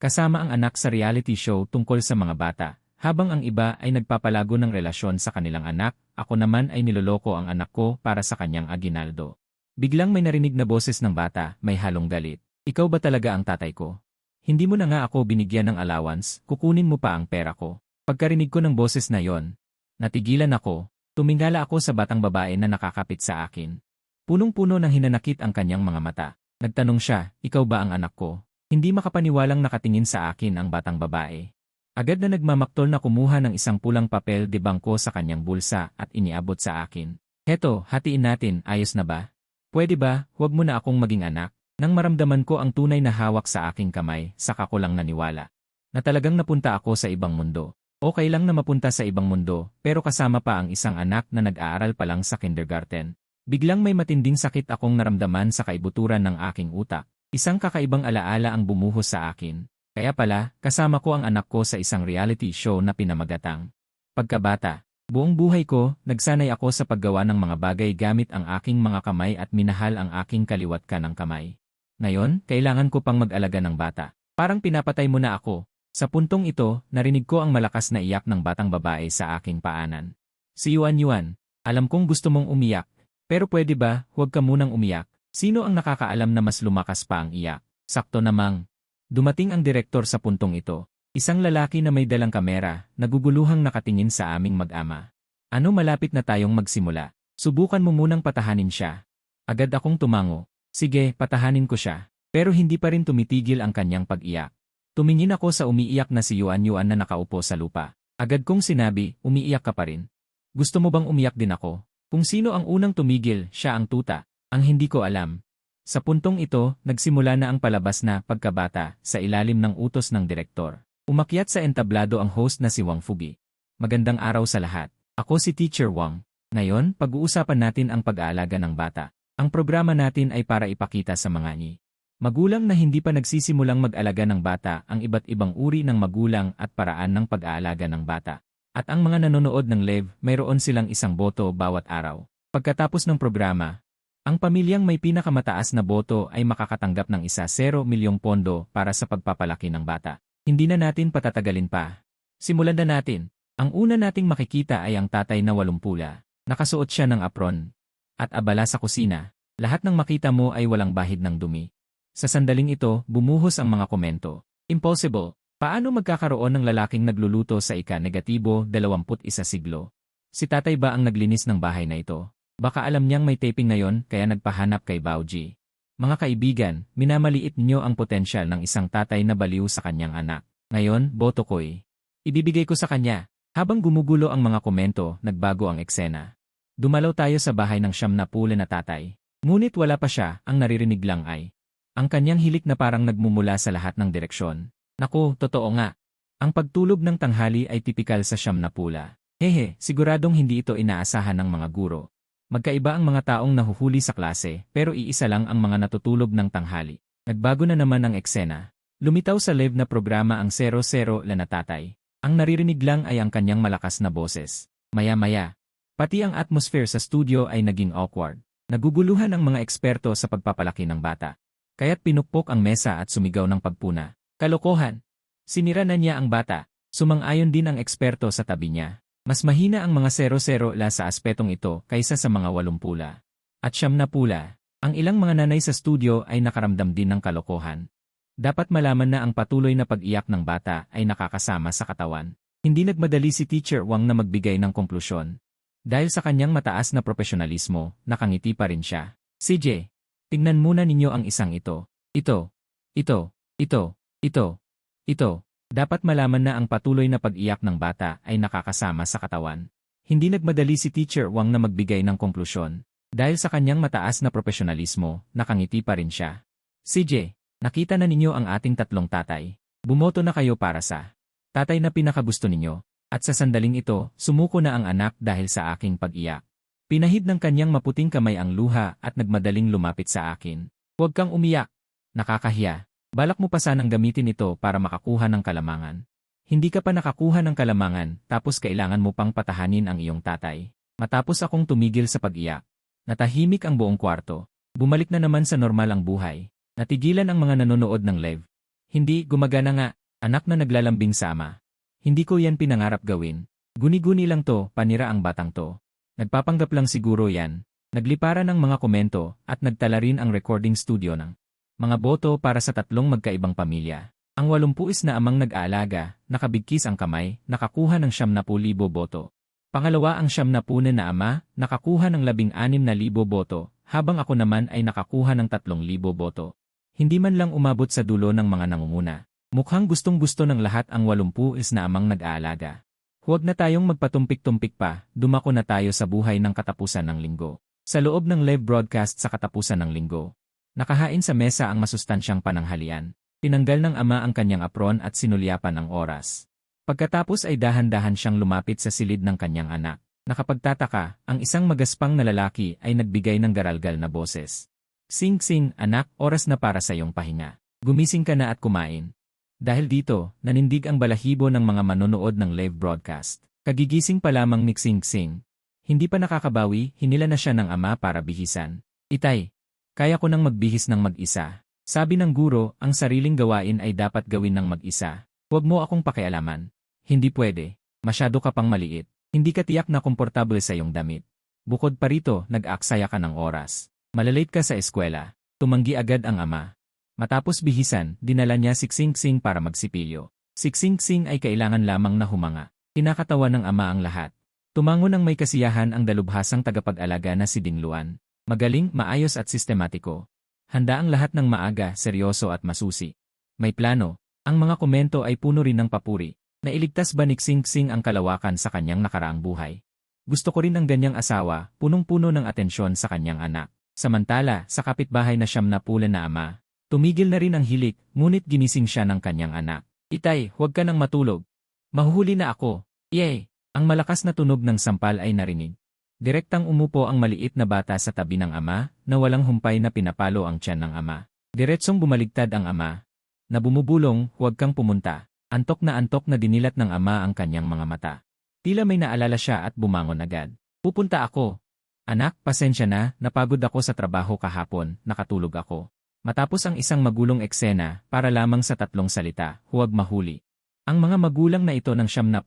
kasama ang anak sa reality show tungkol sa mga bata. Habang ang iba ay nagpapalago ng relasyon sa kanilang anak, ako naman ay niloloko ang anak ko para sa kanyang aginaldo. Biglang may narinig na boses ng bata, may halong galit. Ikaw ba talaga ang tatay ko? Hindi mo na nga ako binigyan ng allowance, kukunin mo pa ang pera ko. Pagkarinig ko ng boses na yon, natigilan ako, tumingala ako sa batang babae na nakakapit sa akin. Punong-puno ng hinanakit ang kanyang mga mata. Nagtanong siya, ikaw ba ang anak ko? Hindi makapaniwalang nakatingin sa akin ang batang babae. Agad na nagmamaktol na kumuha ng isang pulang papel de bangko sa kanyang bulsa at iniabot sa akin. Heto, hatiin natin, ayos na ba? Pwede ba, huwag mo na akong maging anak? Nang maramdaman ko ang tunay na hawak sa aking kamay, saka ko lang naniwala. Na talagang napunta ako sa ibang mundo. Okay lang na mapunta sa ibang mundo, pero kasama pa ang isang anak na nag-aaral pa lang sa kindergarten. Biglang may matinding sakit akong naramdaman sa kaibuturan ng aking utak. Isang kakaibang alaala ang bumuhos sa akin. Kaya pala, kasama ko ang anak ko sa isang reality show na pinamagatang. Pagkabata, buong buhay ko, nagsanay ako sa paggawa ng mga bagay gamit ang aking mga kamay at minahal ang aking kaliwat kanang kamay. Ngayon, kailangan ko pang mag-alaga ng bata. Parang pinapatay mo na ako. Sa puntong ito, narinig ko ang malakas na iyak ng batang babae sa aking paanan. Si Yuan, alam kong gusto mong umiyak. Pero pwede ba, huwag ka munang umiyak? Sino ang nakakaalam na mas lumakas pa ang iyak? Sakto namang. Dumating ang direktor sa puntong ito. Isang lalaki na may dalang kamera, naguguluhang nakatingin sa aming mag-ama. Ano, malapit na tayong magsimula? Subukan mo munang patahanin siya. Agad akong tumango. Sige, patahanin ko siya. Pero hindi pa rin tumitigil ang kanyang pag-iyak. Tumingin ako sa umiiyak na si Yuan na nakaupo sa lupa. Agad kong sinabi, umiiyak ka pa rin. Gusto mo bang umiyak din ako? Kung sino ang unang tumigil, siya ang tuta. Ang hindi ko alam. Sa puntong ito, nagsimula na ang palabas na pagkabata sa ilalim ng utos ng direktor. Umakyat sa entablado ang host na si Wang Fugi. Magandang araw sa lahat. Ako si Teacher Wang. Ngayon, pag-uusapan natin ang pag-aalaga ng bata. Ang programa natin ay para ipakita sa mga magulang na hindi pa nagsisimulang mag-alaga ng bata ang iba't ibang uri ng magulang at paraan ng pag-aalaga ng bata. At ang mga nanonood ng live, mayroon silang isang boto bawat araw. Pagkatapos ng programa, ang pamilyang may pinakamataas na boto ay makakatanggap ng ₱1 milyong para sa pagpapalaki ng bata. Hindi na natin patatagalin pa. Simulan na natin. Ang una nating makikita ay ang tatay na 80. Nakasuot siya ng apron. At abala sa kusina. Lahat ng makita mo ay walang bahid ng dumi. Sa sandaling ito, bumuhos ang mga komento. Impossible. Paano magkakaroon ng lalaking nagluluto sa ika-21 siglo? Si tatay ba ang naglinis ng bahay na ito? Baka alam niyang may taping ngayon kaya nagpahanap kay Baoji. Mga kaibigan, minamaliit niyo ang potensyal ng isang tatay na baliw sa kanyang anak. Ngayon, boto ko'y ibibigay ko sa kanya. Habang gumugulo ang mga komento, nagbago ang eksena. Dumalaw tayo sa bahay ng siyam na pula na tatay. Ngunit wala pa siya, ang naririnig lang ay ang kanyang hilik na parang nagmumula sa lahat ng direksyon. Naku, totoo nga. Ang pagtulog ng tanghali ay tipikal sa siyam na pula. Hehe, siguradong hindi ito inaasahan ng mga guro. Magkaiba ang mga taong nahuhuli sa klase, pero iisa lang ang mga natutulog ng tanghali. Nagbago na naman ang eksena. Lumitaw sa live na programa ang 00 na tatay. Ang naririnig lang ay ang kanyang malakas na boses. Maya-maya, pati ang atmosphere sa studio ay naging awkward. Naguguluhan ang mga eksperto sa pagpapalaki ng bata. Kaya't pinukpok ang mesa at sumigaw ng pagpuna. Kalokohan! Sinira na niya ang bata. Sumang-ayon din ang eksperto sa tabi niya. Mas mahina ang mga 00 sa aspetong ito kaysa sa mga 80. At 90. Ang ilang mga nanay sa studio ay nakaramdam din ng kalokohan. Dapat malaman na ang patuloy na pag-iyak ng bata ay nakakasama sa katawan. Hindi nagmadali si Teacher Wang na magbigay ng konklusyon. Dahil sa kanyang mataas na profesionalismo, nakangiti pa rin siya. CJ, tingnan muna ninyo ang isang ito. Ito. Dapat malaman na ang patuloy na pag-iyak ng bata ay nakakasama sa katawan. Hindi nagmadali si Teacher Wang na magbigay ng konklusyon. Dahil sa kanyang mataas na profesionalismo, nakangiti pa rin siya. CJ, nakita na ninyo ang ating tatlong tatay. Bumoto na kayo para sa tatay na pinakagusto ninyo. At sa sandaling ito, sumuko na ang anak dahil sa aking pag-iyak. Pinahid ng kanyang maputing kamay ang luha at nagmadaling lumapit sa akin. Huwag kang umiyak. Nakakahiya. Balak mo pa sanang gamitin ito para makakuha ng kalamangan. Hindi ka pa nakakuha ng kalamangan tapos kailangan mo pang patahanin ang iyong tatay. Matapos akong tumigil sa pag-iyak. Natahimik ang buong kwarto. Bumalik na naman sa normal ang buhay. Natigilan ang mga nanonood ng live. Hindi, gumagana nga. Anak na naglalambing sa ama. Hindi ko yan pinangarap gawin. Guni-guni lang to, panira ang batang to. Nagpapanggap lang siguro yan. Nagliparan ng mga komento at nagtala rin ang recording studio ng mga boto para sa tatlong magkaibang pamilya. Ang 80 na amang nag-aalaga, nakabigkis ang kamay, nakakuha ng 70,000 boto. Pangalawa ang 70 na ama, nakakuha ng 16,000 boto, habang ako naman ay nakakuha ng 3,000 boto. Hindi man lang umabot sa dulo ng mga nangunguna. Mukhang gustong-gusto ng lahat ang 80 na amang nag-aalaga. Huwag na tayong magpatumpik-tumpik pa, dumako na tayo sa buhay ng katapusan ng linggo. Sa loob ng live broadcast sa katapusan ng linggo, nakahain sa mesa ang masustansyang pananghalian. Tinanggal ng ama ang kanyang apron at sinulyapan ang oras. Pagkatapos ay dahan-dahan siyang lumapit sa silid ng kanyang anak. Nakapagtataka, ang isang magaspang na lalaki ay nagbigay ng garalgal na boses. Sing-sing, anak, oras na para sa iyong pahinga. Gumising ka na at kumain. Dahil dito, nanindig ang balahibo ng mga manonood ng live broadcast. Kagigising pa lamang ni Sing-sing. Hindi pa nakakabawi, hinila na siya ng ama para bihisan. Itay, kaya ko nang magbihis ng mag-isa. Sabi ng guro, ang sariling gawain ay dapat gawin ng mag-isa. Huwag mo akong pakialaman. Hindi pwede. Masyado ka pang maliit. Hindi ka tiyak na komportable sa iyong damit. Bukod pa rito, nag-aaksaya ka ng oras. Malalate ka sa eskwela. Tumanggi agad ang ama. Matapos bihisan, dinala niya si Sing-sing para magsipilyo. Si Sing-sing ay kailangan lamang na humanga. Kinakatawa ng ama ang lahat. Tumango ng may kasiyahan ang dalubhasang tagapag-alaga na si Ding Luan. Magaling, maayos at sistematiko. Handa ang lahat ng maaga, seryoso at masusi. May plano. Ang mga komento ay puno rin ng papuri. Nailigtas ba ni Sing-sing ang kalawakan sa kanyang nakaraang buhay? Gusto ko rin ang ganyang asawa, punong-puno ng atensyon sa kanyang anak. Samantala, sa kapitbahay na 70 na ama, tumigil na rin ang hilik, ngunit ginising siya ng kanyang anak. Itay, huwag ka nang matulog. Mahuhuli na ako. Yay! Ang malakas na tunog ng sampal ay narinig. Direktang umupo ang maliit na bata sa tabi ng ama, na walang humpay na pinapalo ang tiyan ng ama. Diretsong bumaligtad ang ama. Na bumubulong, huwag kang pumunta. Antok na dinilat ng ama ang kanyang mga mata. Tila may naalala siya at bumangon agad. Pupunta ako. Anak, pasensya na, napagod ako sa trabaho kahapon, nakatulog ako. Matapos ang isang magulong eksena, para lamang sa 3 salita, huwag mahuli. Ang mga magulang na ito ng 70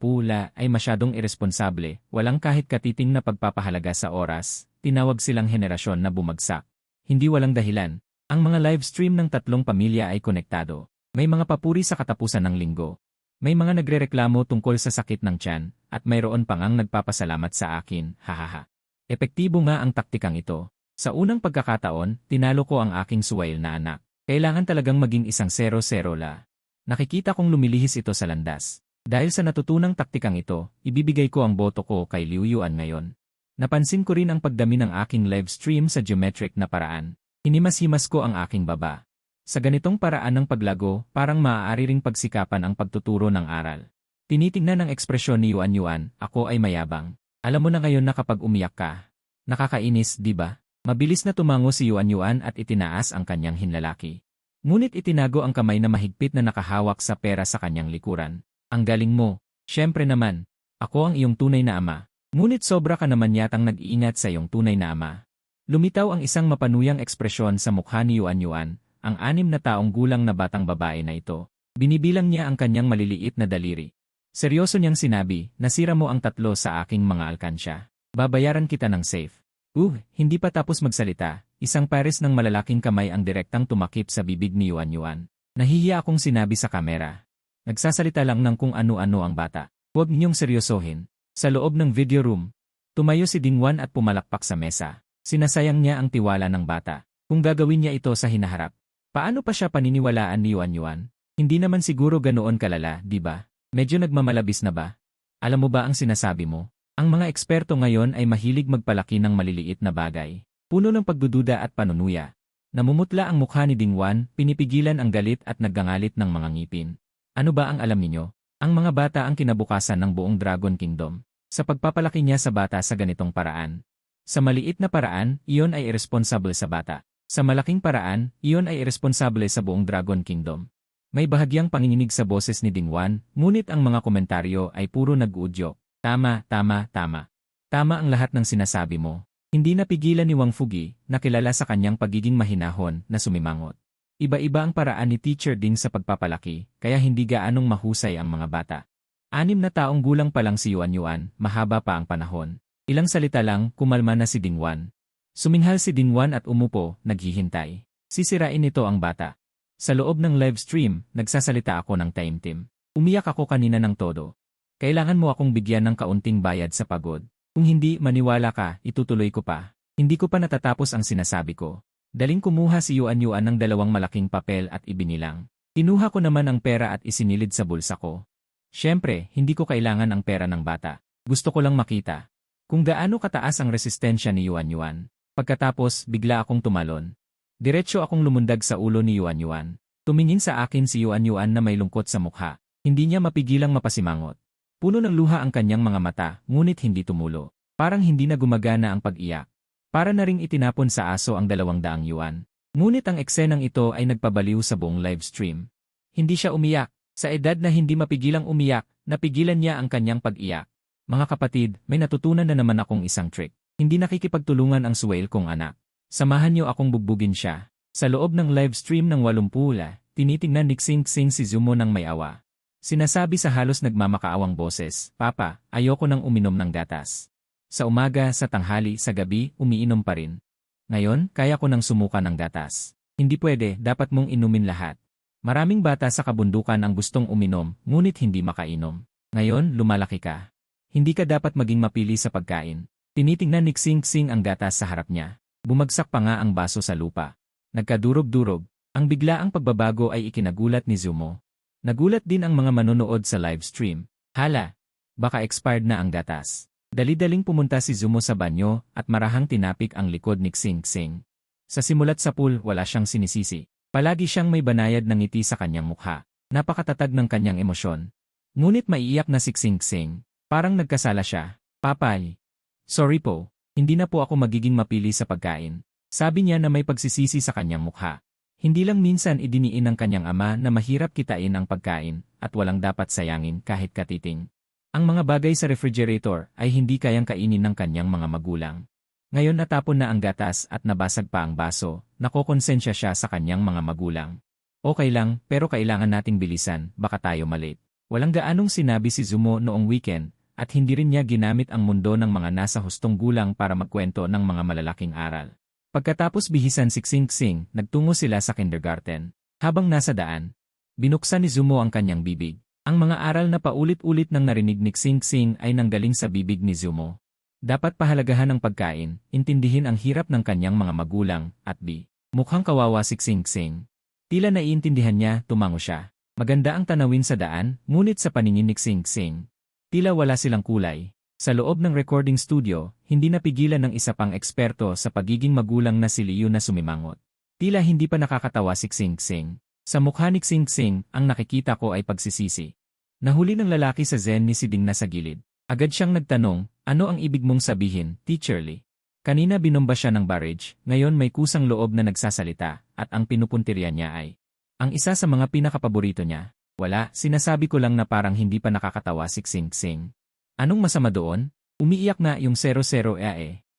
ay masyadong iresponsable, walang kahit katiting na pagpapahalaga sa oras, tinawag silang henerasyon na bumagsak. Hindi walang dahilan. Ang mga live stream ng 3 pamilya ay konektado. May mga papuri sa katapusan ng linggo. May mga nagrereklamo tungkol sa sakit ng tiyan, at mayroon pang ang nagpapasalamat sa akin, hahaha. Epektibo nga ang taktikang ito. Sa unang pagkakataon, tinalo ko ang aking suwail na anak. Kailangan talagang maging isang 0-0 la. Nakikita kong lumilihis ito sa landas. Dahil sa natutunang taktikang ito, ibibigay ko ang boto ko kay Liu Yuan ngayon. Napansin ko rin ang pagdami ng aking live stream sa geometric na paraan. Hinimas-himas ko ang aking baba. Sa ganitong paraan ng paglago, parang maaari ring pagsikapan ang pagtuturo ng aral. Tinitingnan ng ekspresyon ni Yuan Yuan, ako ay mayabang. Alam mo na ngayon na kapag umiyak ka. Nakakainis, di ba? Mabilis na tumango si Yuan Yuan at itinaas ang kanyang hinlalaki. Ngunit itinago ang kamay na mahigpit na nakahawak sa pera sa kanyang likuran. Ang galing mo. Siyempre naman. Ako ang iyong tunay na ama. Ngunit sobra ka naman yatang nag-iingat sa iyong tunay na ama. Lumitaw ang isang mapanuyang ekspresyon sa mukha ni Yuan Yuan, ang 6 na taong gulang na batang babae na ito. Binibilang niya ang kanyang maliliit na daliri. Seryoso niyang sinabi, nasira mo ang 3 sa aking mga alkansya. Babayaran kita ng safe. Hindi pa tapos magsalita, isang pares ng malalaking kamay ang direktang tumakip sa bibig ni Yuan Yuan. Nahihiya akong sinabi sa kamera. Nagsasalita lang ng kung ano-ano ang bata. Huwag niyong seryosohin. Sa loob ng video room, tumayo si Ding Wan at pumalakpak sa mesa. Sinasayang niya ang tiwala ng bata. Kung gagawin niya ito sa hinaharap, paano pa siya paniniwalaan ni Yuan Yuan? Hindi naman siguro ganoon kalala, di ba? Medyo nagmamalabis na ba? Alam mo ba ang sinasabi mo? Ang mga eksperto ngayon ay mahilig magpalaki ng maliliit na bagay. Puno ng pagdududa at panunuya. Namumutla ang mukha ni Ding Wan, pinipigilan ang galit at naggangalit ng mga ngipin. Ano ba ang alam ninyo? Ang mga bata ang kinabukasan ng buong Dragon Kingdom. Sa pagpapalaki niya sa bata sa ganitong paraan. Sa maliit na paraan, iyon ay irresponsible sa bata. Sa malaking paraan, iyon ay irresponsible sa buong Dragon Kingdom. May bahagyang panginginig sa boses ni Ding Wan, ngunit ang mga komentaryo ay puro nag-uudyok. Tama. Tama ang lahat ng sinasabi mo. Hindi napigilan ni Wang Fugi, na kilala sa kanyang pagiging mahinahon, na sumimangot. Iba-iba ang paraan ni Teacher Ding sa pagpapalaki, kaya hindi gaanong mahusay ang mga bata. 6 na taong gulang pa lang si Yuan Yuan, mahaba pa ang panahon. Ilang salita lang, kumalma na si Dingwan. Suminghal si Dingwan at umupo, naghihintay. Sisirain nito ang bata. Sa loob ng live stream, nagsasalita ako ng taimtim. Umiyak ako kanina ng todo. Kailangan mo akong bigyan ng kaunting bayad sa pagod. Kung hindi, maniwala ka, itutuloy ko pa. Hindi ko pa natatapos ang sinasabi ko. Daling kumuha si Yuan Yuan ng 2 malaking papel at ibinilang. Kinuha ko naman ang pera at isinilid sa bulsa ko. Siyempre, hindi ko kailangan ang pera ng bata. Gusto ko lang makita kung gaano kataas ang resistensya ni Yuan Yuan. Pagkatapos, bigla akong tumalon. Diretso akong lumundag sa ulo ni Yuan Yuan. Tumingin sa akin si Yuan Yuan na may lungkot sa mukha. Hindi niya mapigilang mapasimangot. Puno ng luha ang kanyang mga mata, ngunit hindi tumulo. Parang hindi na gumagana ang pag-iyak. Para na ring itinapon sa aso ang 200 yuan. Ngunit ang eksenang ito ay nagpabaliw sa buong live stream. Hindi siya umiyak. Sa edad na hindi mapigilang umiyak, napigilan niya ang kanyang pag-iyak. Mga kapatid, may natutunan na naman akong isang trick. Hindi nakikipagtulungan ang suwail kong anak. Samahan niyo akong bugbugin siya. Sa loob ng live stream ng 80, tinitingnan ni Xing Xing si Zumo ng may awa. Sinasabi sa halos nagmamakaawang boses, "Papa, ayoko nang uminom ng gatas." Sa umaga, sa tanghali, sa gabi, umiinom pa rin. Ngayon, kaya ko nang sumuka ng gatas. Hindi pwede, dapat mong inumin lahat. Maraming bata sa kabundukan ang gustong uminom, ngunit hindi makainom. Ngayon, lumalaki ka. Hindi ka dapat maging mapili sa pagkain. Tinitingnan ni Xing Xing ang gatas sa harap niya. Bumagsak pa nga ang baso sa lupa. Nagkadurog-durog. Ang biglaang pagbabago ay ikinagulat ni Zumo. Nagulat din ang mga manonood sa live stream. Hala, baka expired na ang gatas. Dali-daling pumunta si Zumo sa banyo at marahang tinapik ang likod ni Xing Xing. Sa simulat sa pool, wala siyang sinisisi. Palagi siyang may banayad ng ngiti sa kanyang mukha. Napakatatag ng kanyang emosyon. Ngunit maiiyak na si Xing Xing. Parang nagkasala siya. "Papay. Sorry po. Hindi na po ako magiging mapili sa pagkain." Sabi niya na may pagsisisi sa kanyang mukha. Hindi lang minsan idiniin ng kanyang ama na mahirap kitain ang pagkain at walang dapat sayangin kahit katiting. Ang mga bagay sa refrigerator ay hindi kayang kainin ng kanyang mga magulang. Ngayon natapon na ang gatas at nabasag pa ang baso, nakokonsensya siya sa kanyang mga magulang. "Okay lang, pero kailangan nating bilisan, baka tayo malate." Walang gaanong sinabi si Zumo noong weekend, at hindi rin niya ginamit ang mundo ng mga nasa hustong gulang para magkwento ng mga malalaking aral. Pagkatapos bihisan si Xing Xing, nagtungo sila sa kindergarten. Habang nasa daan, binuksan ni Zumo ang kanyang bibig. Ang mga aral na paulit-ulit nang narinig ni Xing Xing ay nanggaling sa bibig ni Zumo. Dapat pahalagahan ang pagkain, intindihin ang hirap ng kanyang mga magulang, at mukhang kawawa si Xing Xing. Tila naiintindihan niya, tumango siya. Maganda ang tanawin sa daan, ngunit sa paningin ni Xing Xing, tila wala silang kulay. Sa loob ng recording studio, hindi napigilan ng isa pang eksperto sa pagiging magulang na si Liu na sumimangot. Tila hindi pa nakakatawa si Xing Xing. Sa mukha ni Xing Xing, ang nakikita ko ay pagsisisi. Nahuli ng lalaki sa zen ni si Ding na sa gilid. Agad siyang nagtanong, "Ano ang ibig mong sabihin, Teacher Lee?" Kanina binomba siya ng barrage, ngayon may kusang loob na nagsasalita, at ang pinupuntirya niya ay ang isa sa mga pinakapaborito niya. Wala, sinasabi ko lang na parang hindi pa nakakatawa si Xing Xing. Anong masama doon? Umiiyak na yung 00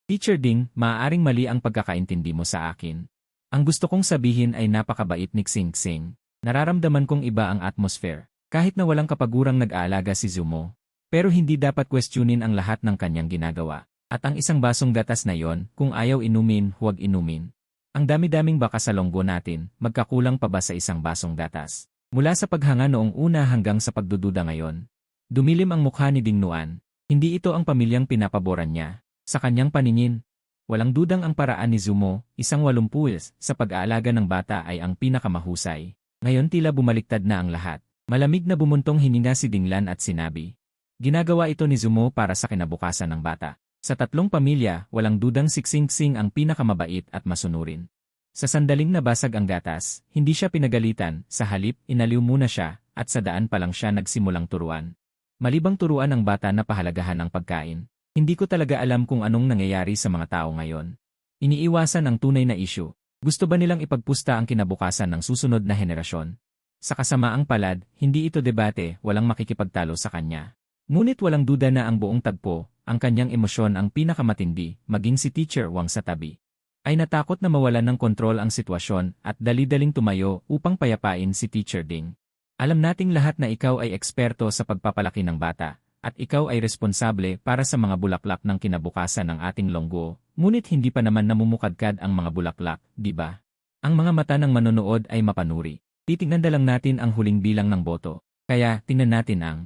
Teacher Ding, maaaring mali ang pagkakaintindi mo sa akin. Ang gusto kong sabihin ay napakabait ni Xing Xing. Nararamdaman kong iba ang atmosphere. Kahit na walang kapagurang nag-aalaga si Zumo. Pero hindi dapat questionin ang lahat ng kanyang ginagawa. At ang isang basong gatas na yon, kung ayaw inumin, huwag inumin. Ang dami-daming baka sa longgo natin, magkakulang pa ba sa isang basong gatas? Mula sa paghanga noong una hanggang sa pagdududa ngayon. Dumilim ang mukha ni Ding Nuan. Hindi ito ang pamilyang pinapaboran niya. Sa kanyang paningin, walang dudang ang paraan ni Zumo, isang 80 sa pag-aalaga ng bata ay ang pinakamahusay. Ngayon tila bumaliktad na ang lahat. Malamig na bumuntong hininga si Dinglan at sinabi, "Ginagawa ito ni Zumo para sa kinabukasan ng bata." Sa 3 pamilya, walang dudang si Xing Xing ang pinakamabait at masunurin. Sa sandaling nabasag ang gatas, hindi siya pinagalitan, sa halip, inaliw muna siya, at sa daan pa lang siya nagsimulang turuan. Malibang turuan ng bata na pahalagahan ang pagkain. Hindi ko talaga alam kung anong nangyayari sa mga tao ngayon. Iniiwasan ang tunay na isyu. Gusto ba nilang ipagpusta ang kinabukasan ng susunod na henerasyon? Sa kasamaang palad, hindi ito debate, walang makikipagtalo sa kanya. Ngunit walang duda na ang buong tagpo, ang kanyang emosyon ang pinakamatindi, maging si Teacher Wang sa tabi. ay natakot na mawalan ng kontrol ang sitwasyon at dali-daling tumayo upang payapain si Teacher Ding. Alam nating lahat na ikaw ay eksperto sa pagpapalaki ng bata, at ikaw ay responsable para sa mga bulaklak ng kinabukasan ng ating longguo, ngunit hindi pa naman namumukadkad ang mga bulaklak, di ba? Ang mga mata ng manonood ay mapanuri. Titingnan na lang natin ang huling bilang ng boto. Kaya, tingnan natin ang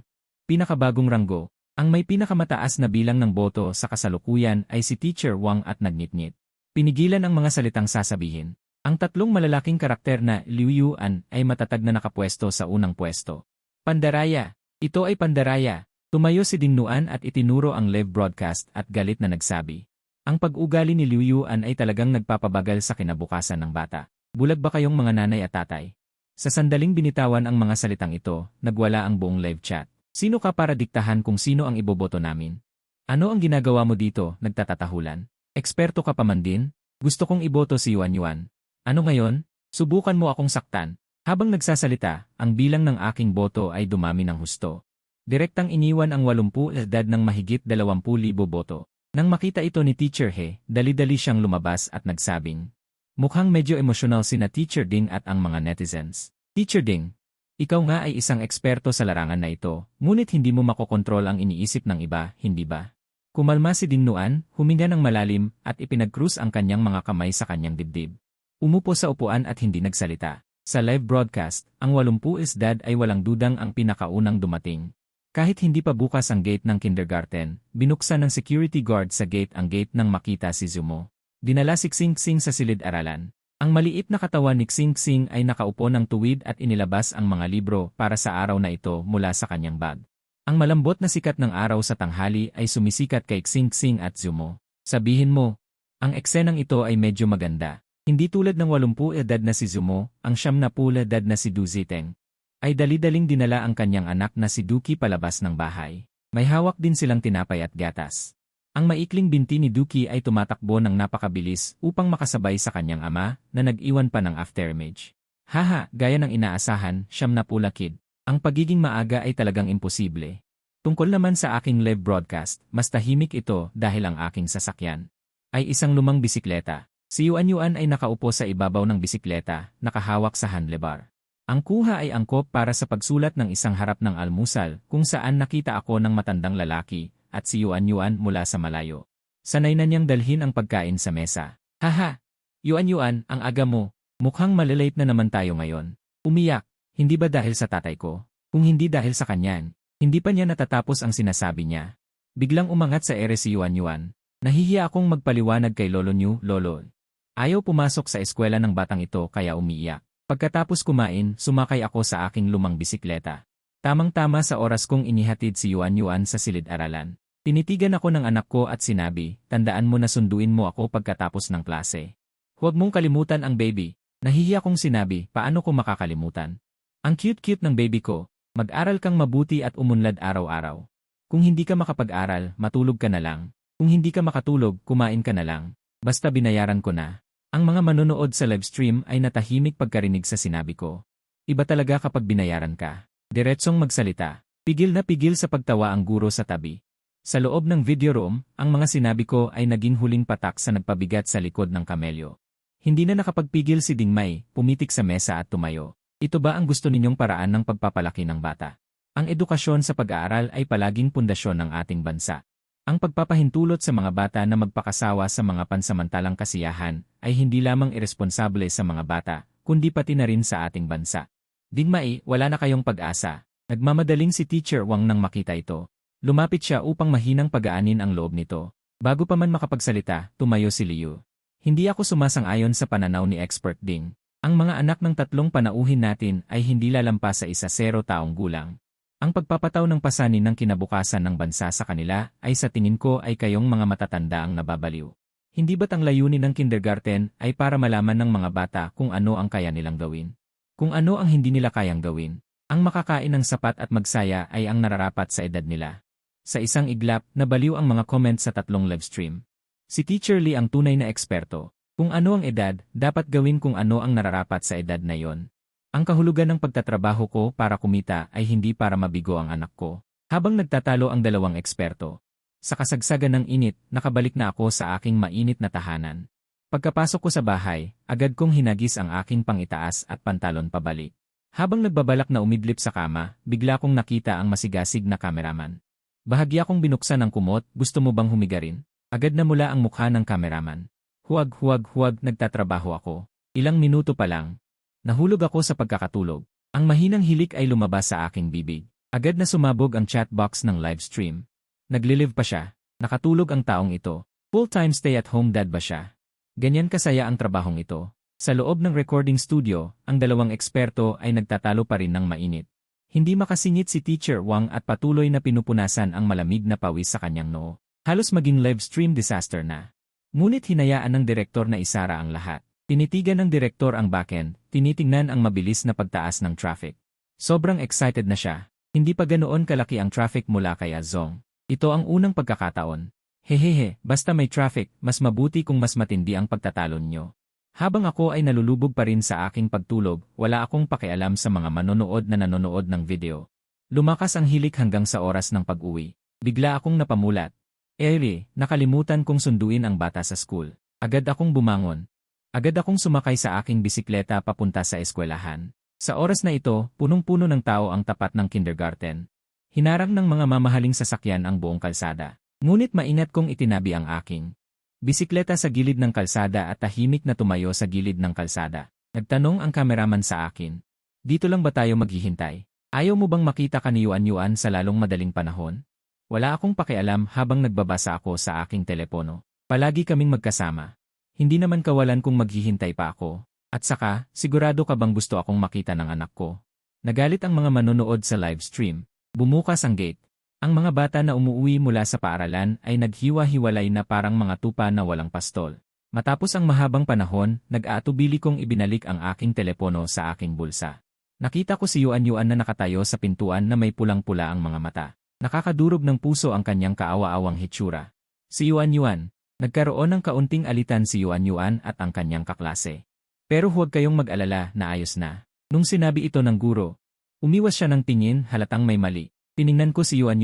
pinakabagong ranggo. Ang may pinakamataas na bilang ng boto sa kasalukuyan ay si Teacher Wang at nagnitnit. Pinigilan ang mga salitang sasabihin. Ang tatlong malalaking karakter na Liu Yuan ay matatag na nakapwesto sa unang pwesto. Pandaraya. Ito ay pandaraya. Tumayo si Ding Nuan at itinuro ang live broadcast at galit na nagsabi. Ang pag-ugali ni Liu Yuan ay talagang nagpapabagal sa kinabukasan ng bata. Bulag ba kayong mga nanay at tatay? Sa sandaling binitawan ang mga salitang ito, nagwala ang buong live chat. Sino ka para diktahan kung sino ang iboboto namin? Ano ang ginagawa mo dito, nagtatatahulan? Eksperto ka pa man din? Gusto kong iboto si Yuan Yuan. Ano ngayon? Subukan mo akong saktan. Habang nagsasalita, ang bilang ng aking boto ay dumami ng husto. Direktang iniwan ang 80 edad ng mahigit 20,000 boto. Nang makita ito ni Teacher He, dali-dali siyang lumabas at nagsabing, mukhang medyo emosyonal sina Teacher Ding at ang mga netizens. Teacher Ding, ikaw nga ay isang eksperto sa larangan na ito, ngunit hindi mo makokontrol ang iniisip ng iba, hindi ba? Kumalma si Ding Nuan, huminga ng malalim, at ipinag-cruise ang kanyang mga kamay sa kanyang dibdib. Umupo sa upuan at hindi nagsalita. Sa live broadcast, ang 80 edad ay walang dudang ang pinakaunang dumating. Kahit hindi pa bukas ang gate ng kindergarten, binuksan ng security guard sa gate ang gate nang makita si Zumo. Dinala si Xing Xing sa silid-aralan. Ang maliit na katawan ni Xing Xing ay nakaupo ng tuwid at inilabas ang mga libro para sa araw na ito mula sa kanyang bag. Ang malambot na sikat ng araw sa tanghali ay sumisikat kay Xing Xing at Zumo. Sabihin mo, ang eksenang ito ay medyo maganda. Hindi tulad ng 80 edad na si Zumo, ang 70 edad na si Du Ziteng. Ay dali-daling dinala ang kanyang anak na si Duki palabas ng bahay. May hawak din silang tinapay at gatas. Ang maikling binti ni Duki ay tumatakbo ng napakabilis upang makasabay sa kanyang ama na nag-iwan pa ng afterimage. Haha, gaya ng inaasahan, 70 kid. Ang pagiging maaga ay talagang imposible. Tungkol naman sa aking live broadcast, mas tahimik ito dahil ang aking sasakyan ay isang lumang bisikleta. Si Yuan Yuan ay nakaupo sa ibabaw ng bisikleta, nakahawak sa handlebar. Ang kuha ay angkop para sa pagsulat ng isang harap ng almusal kung saan nakita ako ng matandang lalaki at si Yuan Yuan mula sa malayo. Sanay na niyang dalhin ang pagkain sa mesa. Haha! Yuan Yuan, ang aga mo. Mukhang malilate na naman tayo ngayon. Umiyak. Hindi ba dahil sa tatay ko? Kung hindi dahil sa kanyan, hindi pa niya natatapos ang sinasabi niya. Biglang umangat sa ere si Yuan Yuan. Nahihiya akong magpaliwanag kay Lolo niyo, Lolo. Ayaw pumasok sa eskwela ng batang ito kaya umiiyak. Pagkatapos kumain, sumakay ako sa aking lumang bisikleta. Tamang-tama sa oras kong inihatid si Yuan Yuan sa silid-aralan. Tinitigan ako ng anak ko at sinabi, tandaan mo na sunduin mo ako pagkatapos ng klase. Huwag mong kalimutan ang baby. Nahihiya kong sinabi, paano ko makakalimutan? Ang cute-cute ng baby ko. Mag-aral kang mabuti at umunlad araw-araw. Kung hindi ka makapag-aral, matulog ka na lang. Kung hindi ka makatulog, kumain ka na lang. Basta binayaran ko na. Ang mga manonood sa livestream ay natahimik pagkarinig sa sinabi ko. Iba talaga kapag binayaran ka. Diretsong magsalita. Pigil na pigil sa pagtawa ang guro sa tabi. Sa loob ng video room, ang mga sinabi ko ay naging huling patak sa nagpabigat sa likod ng kamelyo. Hindi na nakapagpigil si Dingmay, pumitik sa mesa at tumayo. Ito ba ang gusto ninyong paraan ng pagpapalaki ng bata? Ang edukasyon sa pag-aaral ay palaging pundasyon ng ating bansa. Ang pagpapahintulot sa mga bata na magpakasawa sa mga pansamantalang kasiyahan ay hindi lamang iresponsable sa mga bata, kundi pati na rin sa ating bansa. Dingmay, wala na kayong pag-asa. Nagmamadaling si Teacher Wang nang makita ito. Lumapit siya upang mahinang pagaanin ang loob nito. Bago pa man makapagsalita, tumayo si Liu. Hindi ako sumasang-ayon sa pananaw ni Expert Ding. Ang mga anak ng tatlong panauhin natin ay hindi lalampas sa 10 taong gulang. Ang pagpapataw ng pasanin ng kinabukasan ng bansa sa kanila ay sa tingin ko ay kayong mga matatanda ang nababaliw. Hindi ba't ang layunin ng kindergarten ay para malaman ng mga bata kung ano ang kaya nilang gawin? Kung ano ang hindi nila kayang gawin? Ang makakain ng sapat at magsaya ay ang nararapat sa edad nila. Sa isang iglap, nabaliw ang mga comments sa tatlong livestream. Si Teacher Lee ang tunay na eksperto. Kung ano ang edad, dapat gawin kung ano ang nararapat sa edad na yon. Ang kahulugan ng pagtatrabaho ko para kumita ay hindi para mabigo ang anak ko. Habang nagtatalo ang dalawang eksperto. Sa kasagsagan ng init, nakabalik na ako sa aking mainit na tahanan. Pagkapasok ko sa bahay, agad kong hinagis ang aking pangitaas at pantalon pabalik. Habang nagbabalak na umidlip sa kama, bigla kong nakita ang masigasig na kameraman. Bahagya kong binuksan ang kumot, gusto mo bang humiga rin? Agad na mula ang mukha ng kameraman. Huwag, nagtatrabaho ako. Ilang minuto pa lang. Nahulog ako sa pagkakatulog. Ang mahinang hilik ay lumabas sa aking bibig. Agad na sumabog ang chat box ng live stream. Naglilive pa siya. Nakatulog ang taong ito. Full-time stay-at-home dad ba siya? Ganyan kasaya ang trabahong ito. Sa loob ng recording studio, ang dalawang eksperto ay nagtatalo pa rin ng mainit. Hindi makasingit si Teacher Wang at patuloy na pinupunasan ang malamig na pawis sa kanyang noo. Halos maging live stream disaster na. Ngunit hinayaan ng direktor na isara ang lahat. Tinitigan ng direktor ang backend, tinitingnan ang mabilis na pagtaas ng traffic. Sobrang excited na siya. Hindi pa ganoon kalaki ang traffic mula kay Azong. Ito ang unang pagkakataon. Hehehe, basta may traffic, mas mabuti kung mas matindi ang pagtatalon nyo. Habang ako ay nalulubog pa rin sa aking pagtulog, wala akong pakialam sa mga manonood na nanonood ng video. Lumakas ang hilik hanggang sa oras ng pag-uwi. Bigla akong napamulat. Nakalimutan kong sunduin ang bata sa school. Agad akong bumangon. Agad akong sumakay sa aking bisikleta papunta sa eskwelahan. Sa oras na ito, punong-puno ng tao ang tapat ng kindergarten. Hinarang ng mga mamahaling sasakyan ang buong kalsada. Ngunit maingat kong itinabi ang aking bisikleta sa gilid ng kalsada at tahimik na tumayo sa gilid ng kalsada. Nagtanong ang kameraman sa akin. Dito lang ba tayo maghihintay? Ayaw mo bang makita ka ni Yuan sa lalong madaling panahon? Wala akong pakialam habang nagbabasa ako sa aking telepono. Palagi kaming magkasama. Hindi naman kawalan kung maghihintay pa ako. At saka, sigurado ka bang gusto akong makita ng anak ko? Nagalit ang mga manonood sa live stream. Bumukas ang gate. Ang mga bata na umuwi mula sa paaralan ay naghiwa-hiwalay na parang mga tupa na walang pastol. Matapos ang mahabang panahon, nag-aatubili kong ibinalik ang aking telepono sa aking bulsa. Nakita ko si Yuan na nakatayo sa pintuan na may pulang-pula ang mga mata. Nakakadurog ng puso ang kanyang kaawa-awang hitsura. Si Yuan, nagkaroon ng kaunting alitan si Yuan at ang kanyang kaklase. Pero huwag kayong mag-alala na ayos na. Nung sinabi ito ng guro, umiwas siya ng tingin halatang may mali. Tiningnan ko si Yuan.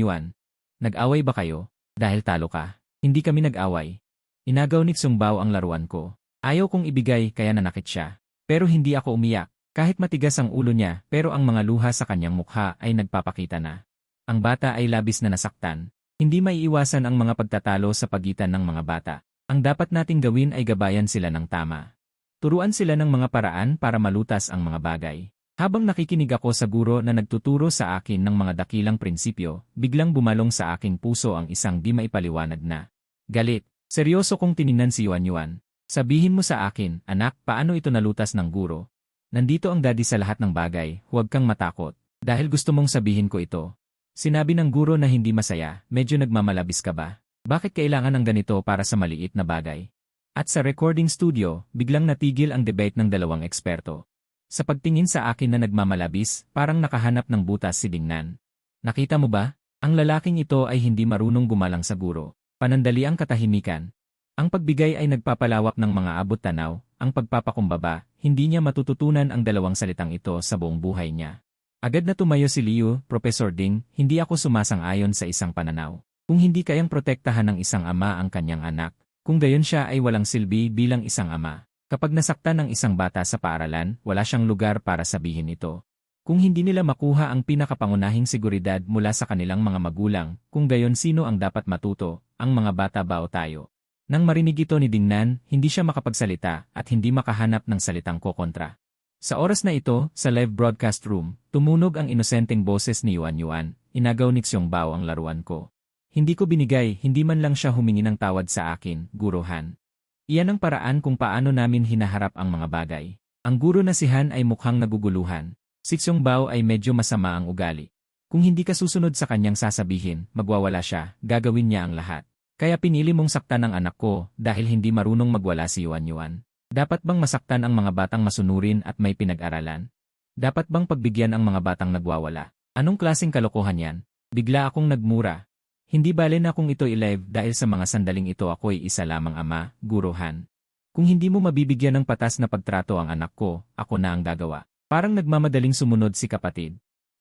Nag-away ba kayo? Dahil talo ka. Hindi kami nag-away. Inagaw ni Xungbao ang laruan ko. Ayaw kong ibigay kaya nanakit siya. Pero hindi ako umiyak. Kahit matigas ang ulo niya pero ang mga luha sa kanyang mukha ay nagpapakita na. Ang bata ay labis na nasaktan. Hindi maiiwasan ang mga pagtatalo sa pagitan ng mga bata. Ang dapat nating gawin ay gabayan sila ng tama. Turuan sila ng mga paraan para malutas ang mga bagay. Habang nakikinig ako sa guro na nagtuturo sa akin ng mga dakilang prinsipyo, biglang bumalong sa aking puso ang isang di maipaliwanag na galit. Seryoso kong tiningnan si Yuan. Sabihin mo sa akin, anak, paano ito nalutas ng guro? Nandito ang daddy sa lahat ng bagay, huwag kang matakot. Dahil gusto mong sabihin ko ito. Sinabi ng guro na hindi masaya, medyo nagmamalabis ka ba? Bakit kailangan ng ganito para sa maliit na bagay? At sa recording studio, biglang natigil ang debate ng dalawang eksperto. Sa pagtingin sa akin na nagmamalabis, parang nakahanap ng butas si Dingnan. Nakita mo ba? Ang lalaking ito ay hindi marunong gumalang sa guro. Panandali ang katahimikan. Ang pagbigay ay nagpapalawak ng mga abot-tanaw, ang pagpapakumbaba, hindi niya matututunan ang dalawang salitang ito sa buong buhay niya. Agad na tumayo si Liu, Professor Ding, hindi ako sumasang-ayon sa isang pananaw. Kung hindi kayang protektahan ng isang ama ang kanyang anak, kung gayon siya ay walang silbi bilang isang ama. Kapag nasaktan ng isang bata sa paaralan, wala siyang lugar para sabihin ito. Kung hindi nila makuha ang pinakapangunahing seguridad mula sa kanilang mga magulang, kung gayon sino ang dapat matuto, ang mga bata ba o tayo? Nang marinig ito ni Dingnan, hindi siya makapagsalita at hindi makahanap ng salitang kokontra. Sa oras na ito, sa live broadcast room, tumunog ang inosenteng boses ni Yuan. Inagaw ni Xiongbao ang laruan ko. Hindi ko binigay, hindi man lang siya humingi ng tawad sa akin, Guro Han. Iyan ang paraan kung paano namin hinaharap ang mga bagay. Ang guro na si Han ay mukhang naguguluhan. Si Xiongbao ay medyo masama ang ugali. Kung hindi ka susunod sa kanyang sasabihin, magwawala siya, gagawin niya ang lahat. Kaya pinili mong saktan ang anak ko dahil hindi marunong magwala si Yuan. Dapat bang masaktan ang mga batang masunurin at may pinag-aralan? Dapat bang pagbigyan ang mga batang nagwawala? Anong klaseng kalokohan yan? Bigla akong nagmura. Hindi bale na kung ito i-live dahil sa mga sandaling ito ako'y isa lamang ama, Guro Han. Kung hindi mo mabibigyan ng patas na pagtrato ang anak ko, ako na ang gagawa. Parang nagmamadaling sumunod si kapatid.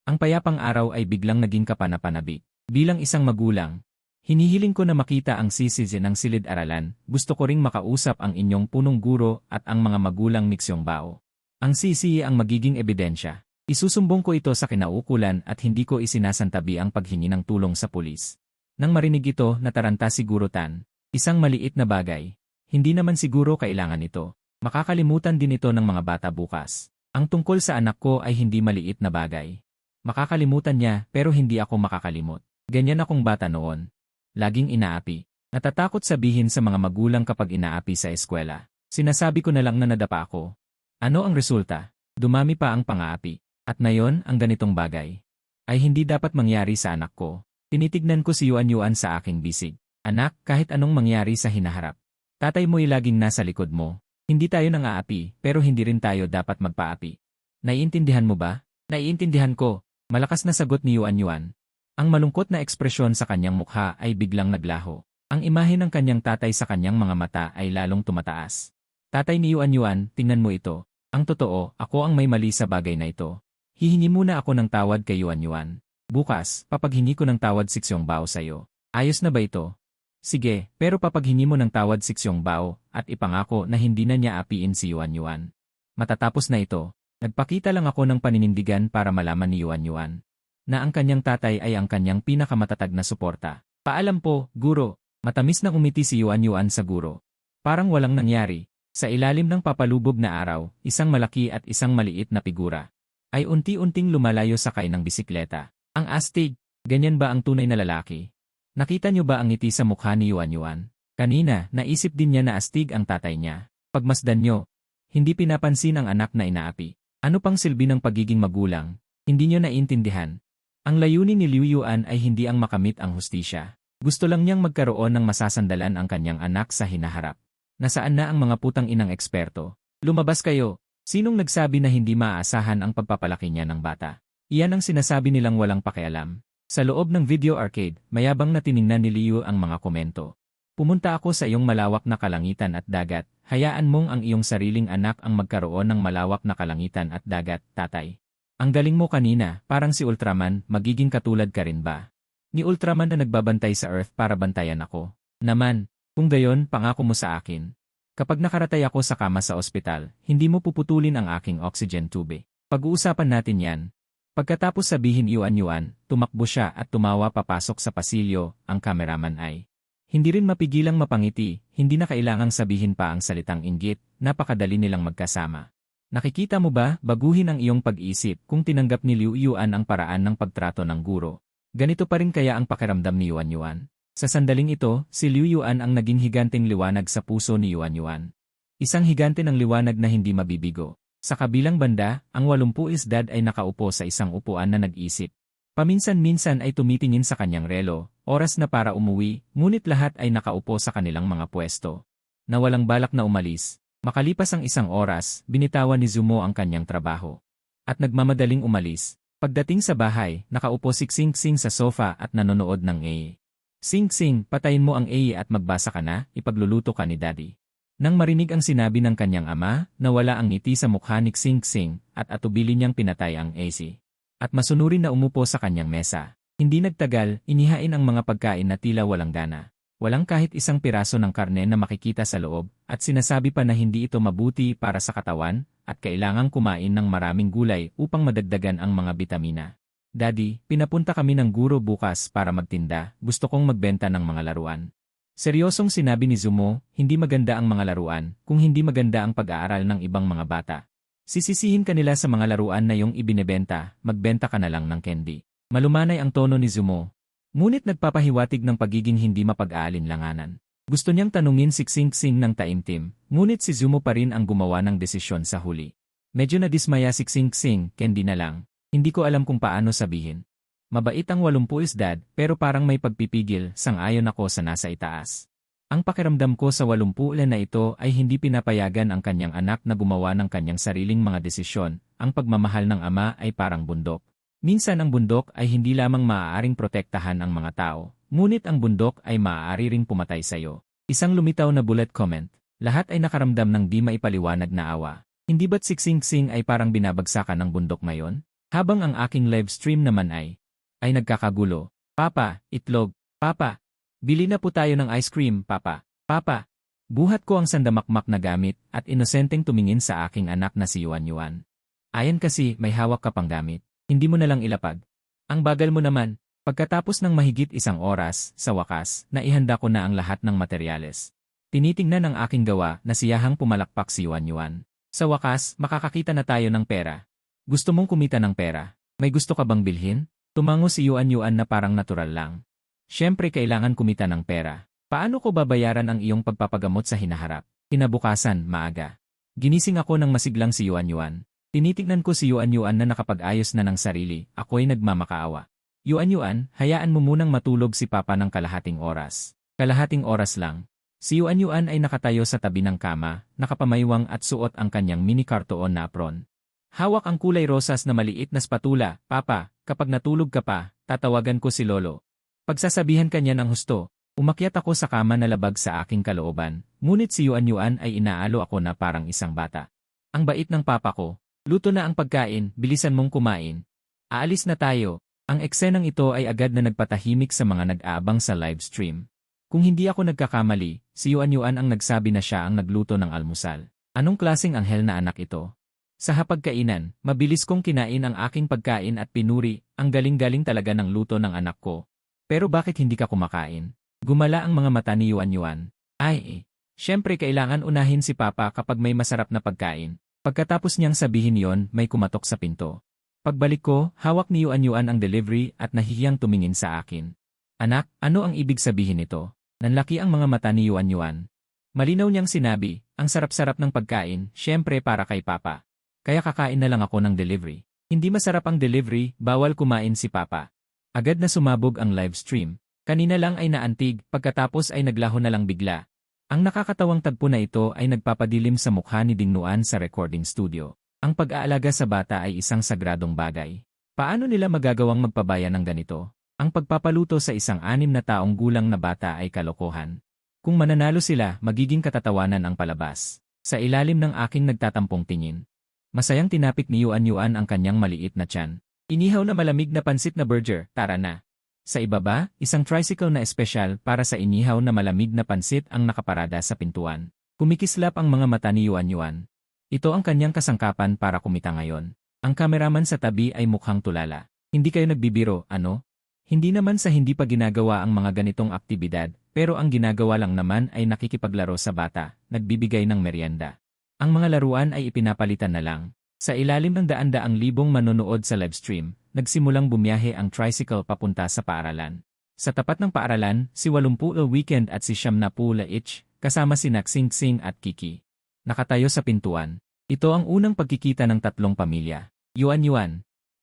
Ang payapang araw ay biglang naging kapanapanabik. Bilang isang magulang, Hinihiling ko na makita ang sisisi ng silid-aralan, gusto ko ring makausap ang inyong punong guro at ang mga magulang ni Xiong Bao. Ang sisi ang magiging ebidensya. Isusumbong ko ito sa kinaukulan at hindi ko isinasantabi ang paghingi ng tulong sa pulis. Nang marinig ito, nataranta si Guro Tan. Isang maliit na bagay. Hindi naman siguro kailangan ito. Makakalimutan din ito ng mga bata bukas. Ang tungkol sa anak ko ay hindi maliit na bagay. Makakalimutan niya pero hindi ako makakalimot. Ganyan akong bata noon. Laging inaapi. Natatakot sabihin sa mga magulang kapag inaapi sa eskwela. Sinasabi ko na lang na nadapa ako. Ano ang resulta? Dumami pa ang pang-aapi. At ngayon, ang ganitong bagay ay hindi dapat mangyari sa anak ko. Tinitignan ko si Yuan sa aking bisig. Anak, kahit anong mangyari sa hinaharap. Tatay mo'y laging nasa likod mo. Hindi tayo nang aapi, pero hindi rin tayo dapat magpaapi. Naiintindihan mo ba? Naiintindihan ko. Malakas na sagot ni Yuan. Ang malungkot na ekspresyon sa kanyang mukha ay biglang naglaho. Ang imahe ng kanyang tatay sa kanyang mga mata ay lalong tumataas. Tatay ni Yuan, tingnan mo ito. Ang totoo, ako ang may mali sa bagay na ito. Hihingi muna ako ng tawad kay Yuan. Bukas, papaghingi ko ng tawad si Xiong Bao sa'yo. Ayos na ba ito? Sige, pero papaghingi mo ng tawad si Xiong Bao at ipangako na hindi na niya apiin si Yuan. Matatapos na ito, nagpakita lang ako ng paninindigan para malaman ni Yuan na ang kanyang tatay ay ang kanyang pinakamatatag na suporta. Paalam po, guro. Matamis na umiti si Yuan sa guro. Parang walang nangyari. Sa ilalim ng papalubog na araw, isang malaki at isang maliit na figura ay unti-unting lumalayo sakay ng bisikleta. Ang astig, ganyan ba ang tunay na lalaki? Nakita niyo ba ang ngiti sa mukha ni Yuan? Kanina, naisip din niya na astig ang tatay niya. Pagmasdan niyo, hindi pinapansin ang anak na inaapi. Ano pang silbi ng pagiging magulang? Hindi niyo naiintindihan. Ang layunin ni Liu Yuan ay hindi ang makamit ang hustisya. Gusto lang niyang magkaroon ng masasandalan ang kanyang anak sa hinaharap. Nasaan na ang mga putang inang eksperto? Lumabas kayo. Sinong nagsabi na hindi maaasahan ang pagpapalaki niya ng bata? Iyan ang sinasabi nilang walang pakialam. Sa loob ng video arcade, mayabang na tiningnan ni Liu ang mga komento. Pumunta ako sa iyong malawak na kalangitan at dagat. Hayaan mong ang iyong sariling anak ang magkaroon ng malawak na kalangitan at dagat, tatay. Ang galing mo kanina, parang si Ultraman, magiging katulad ka rin ba? Ni Ultraman na nagbabantay sa Earth para bantayan ako. Naman, kung gayon, pangako mo sa akin. Kapag nakaratay ako sa kama sa ospital, hindi mo puputulin ang aking oxygen tube. Pag-uusapan natin yan. Pagkatapos sabihin Yuan, tumakbo siya at tumawa papasok sa pasilyo, ang kameraman ay hindi rin mapigilang mapangiti, hindi na kailangang sabihin pa ang salitang inggit, napakadali nilang magkasama. Nakikita mo ba, baguhin ang iyong pag-isip kung tinanggap ni Liu Yuan ang paraan ng pagtrato ng guro. Ganito pa rin kaya ang pakiramdam ni Yuan. Sa sandaling ito, si Liu Yuan ang naging higanteng liwanag sa puso ni Yuan. Isang higante ng liwanag na hindi mabibigo. Sa kabilang banda, ang 80 isdad ay nakaupo sa isang upuan na nag-isip. Paminsan-minsan ay tumitingin sa kanyang relo, oras na para umuwi, ngunit lahat ay nakaupo sa kanilang mga pwesto. Na walang balak na umalis. Makalipas ang isang oras, binitawan ni Zumo ang kanyang trabaho. At nagmamadaling umalis. Pagdating sa bahay, nakaupo si Xing Xing sa sofa at nanonood ng A. Xing Xing, patayin mo ang A at magbasa ka na, ipagluluto ka ni Daddy. Nang marinig ang sinabi ng kanyang ama, nawala ang ngiti sa mukha ni Xing Xing at atubili niyang pinatay ang AC. At masunurin na umupo sa kanyang mesa. Hindi nagtagal, inihain ang mga pagkain na tila walang gana. Walang kahit isang piraso ng karne na makikita sa loob, at sinasabi pa na hindi ito mabuti para sa katawan, at kailangang kumain ng maraming gulay upang madagdagan ang mga bitamina. Daddy, pinapunta kami ng guro bukas para magtinda, gusto kong magbenta ng mga laruan. Seryosong sinabi ni Zumo, hindi maganda ang mga laruan, kung hindi maganda ang pag-aaral ng ibang mga bata. Sisisihin ka nila sa mga laruan na iyong ibinebenta, magbenta ka na lang ng candy. Malumanay ang tono ni Zumo. Ngunit nagpapahiwatig ng pagiging hindi mapag-aalinlanganan. Gusto niyang tanungin si Xing Xing ng taimtim, ngunit si Zumo pa rin ang gumawa ng desisyon sa huli. Medyo nadismaya si Xing Xing, candy na lang. Hindi ko alam kung paano sabihin. Mabait ang 80 isdad, pero parang may pagpipigil, sang-ayon ako sa nasa itaas. Ang pakiramdam ko sa 80 na ito ay hindi pinapayagan ang kanyang anak na gumawa ng kanyang sariling mga desisyon. Ang pagmamahal ng ama ay parang bundok. Minsan ang bundok ay hindi lamang maaaring protektahan ang mga tao, ngunit ang bundok ay maaari ring pumatay sa iyo. Isang lumitaw na bullet comment. Lahat ay nakaramdam ng di maipaliwanag na awa. Hindi ba't si Xing Xing ay parang binabagsakan ng bundok ngayon? Habang ang aking live stream naman ay nagkakagulo. Papa, itlog. Papa. Bili na po tayo ng ice cream, Papa. Papa. Buhat ko ang sandamakmak na gamit at inosenteng tumingin sa aking anak na si Yuan Yuan. Ayan kasi may hawak ka pang gamit. Hindi mo na lang ilapag. Ang bagal mo naman. Pagkatapos ng mahigit 1 oras, sa wakas, naihanda ko na ang lahat ng materyales. Tinitingnan ang aking gawa na siyahang pumalakpak si Yuan Yuan. Sa wakas, makakakita na tayo ng pera. Gusto mong kumita ng pera? May gusto ka bang bilhin? Tumango si Yuan Yuan na parang natural lang. Siyempre kailangan kumita ng pera. Paano ko babayaran ang iyong pagpapagamot sa hinaharap? Kinabukasan, maaga. Ginising ako ng masiglang si Yuan Yuan. Tinitignan ko si Yuan Yuan na nakapag-ayos na ng sarili, ako'y nagmamakaawa. Yuan Yuan, hayaan mo munang matulog si Papa ng kalahating oras. Kalahating oras lang. Si Yuan Yuan ay nakatayo sa tabi ng kama, nakapamaywang at suot ang kanyang mini cartoon na apron. Hawak ang kulay rosas na maliit na spatula. Papa, kapag natulog ka pa, tatawagan ko si Lolo. Pagsasabihan kanya ng husto, umakyat ako sa kama na labag sa aking kalooban, ngunit si Yuan Yuan ay inaalo ako na parang isang bata. Ang bait ng papa ko, luto na ang pagkain, bilisan mong kumain. Aalis na tayo. Ang eksenang ito ay agad na nagpatahimik sa mga nag-aabang sa live stream. Kung hindi ako nagkakamali, si Yuan Yuan ang nagsabi na siya ang nagluto ng almusal. Anong klaseng anghel na anak ito? Sa hapagkainan, mabilis kong kinain ang aking pagkain at pinuri, ang galing-galing talaga ng luto ng anak ko. Pero bakit hindi ka kumakain? Gumala ang mga mata ni Yuan Yuan. Siyempre kailangan unahin si Papa kapag may masarap na pagkain. Pagkatapos niyang sabihin yon, may kumatok sa pinto. Pagbalik ko, hawak ni Yuan Yuan ang delivery at nahihiyang tumingin sa akin. Anak, ano ang ibig sabihin nito? Nanlaki ang mga mata ni Yuan Yuan. Malinaw niyang sinabi, ang sarap-sarap ng pagkain, siyempre para kay Papa. Kaya kakain na lang ako ng delivery. Hindi masarap ang delivery, bawal kumain si Papa. Agad na sumabog ang live stream. Kanina lang ay naantig, pagkatapos ay naglaho na lang bigla. Ang nakakatawang tagpo na ito ay nagpapadilim sa mukha ni Ding Nuan sa recording studio. Ang pag-aalaga sa bata ay isang sagradong bagay. Paano nila magagawang magpabaya ng ganito? Ang pagpapaluto sa isang 6 na taong gulang na bata ay kalokohan. Kung mananalo sila, magiging katatawanan ang palabas. Sa ilalim ng aking nagtatampong tingin. Masayang tinapik ni Yuan Yuan ang kanyang maliit na tiyan. Inihaw na malamig na pansit na burger, tara na. Sa ibaba, isang tricycle na espesyal para sa inihaw na malamig na pansit ang nakaparada sa pintuan. Kumikislap ang mga mata ni Yuan Yuan. Ito ang kanyang kasangkapan para kumita ngayon. Ang kameraman sa tabi ay mukhang tulala. Hindi kayo nagbibiro, ano? Hindi naman sa hindi pa ginagawa ang mga ganitong aktibidad, pero ang ginagawa lang naman ay nakikipaglaro sa bata, nagbibigay ng merienda. Ang mga laruan ay ipinapalitan na lang. Sa ilalim ng daan-daang libong manonood sa livestream, nagsimulang bumiyahe ang tricycle papunta sa paaralan. Sa tapat ng paaralan, si 80 Weekend at si 70 Ich, kasama si Sing Sing at Kiki. Nakatayo sa pintuan. Ito ang unang pagkikita ng tatlong pamilya. Yuan Yuan,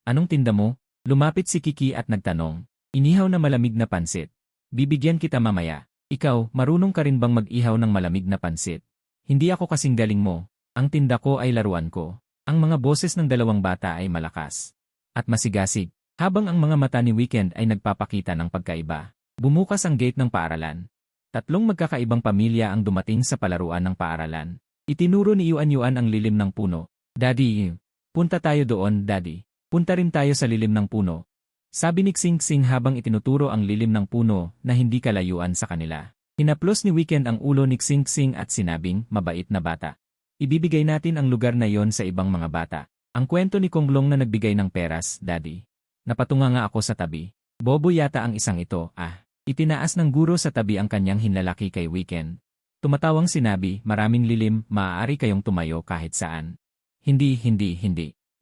anong tinda mo? Lumapit si Kiki at nagtanong. Inihaw na malamig na pansit. Bibigyan kita mamaya. Ikaw, marunong ka rin bang mag-ihaw ng malamig na pansit? Hindi ako kasing galing mo. Ang tinda ko ay laruan ko. Ang mga boses ng dalawang bata ay malakas at masigasig, habang ang mga mata ni Weekend ay nagpapakita ng pagkaiba. Bumukas ang gate ng paaralan. Tatlong magkakaibang pamilya ang dumating sa palaruan ng paaralan. Itinuro ni Yuan Yuan ang lilim ng puno. Daddy, punta tayo doon, Daddy. Punta rin tayo sa lilim ng puno. Sabi ni Sing Sing habang itinuturo ang lilim ng puno na hindi kalayuan sa kanila. Hinaplos ni Weekend ang ulo ni Sing Sing at sinabing, mabait na bata. Ibibigay natin ang lugar na yon sa ibang mga bata. Ang kwento ni Konglong na nagbigay ng peras, Daddy. Napatunga nga ako sa tabi. Bobo yata ang isang ito, Itinaas ng guro sa tabi ang kanyang hinlalaki kay Weekend. Tumatawang sinabi, maraming lilim, maaari kayong tumayo kahit saan. Hindi.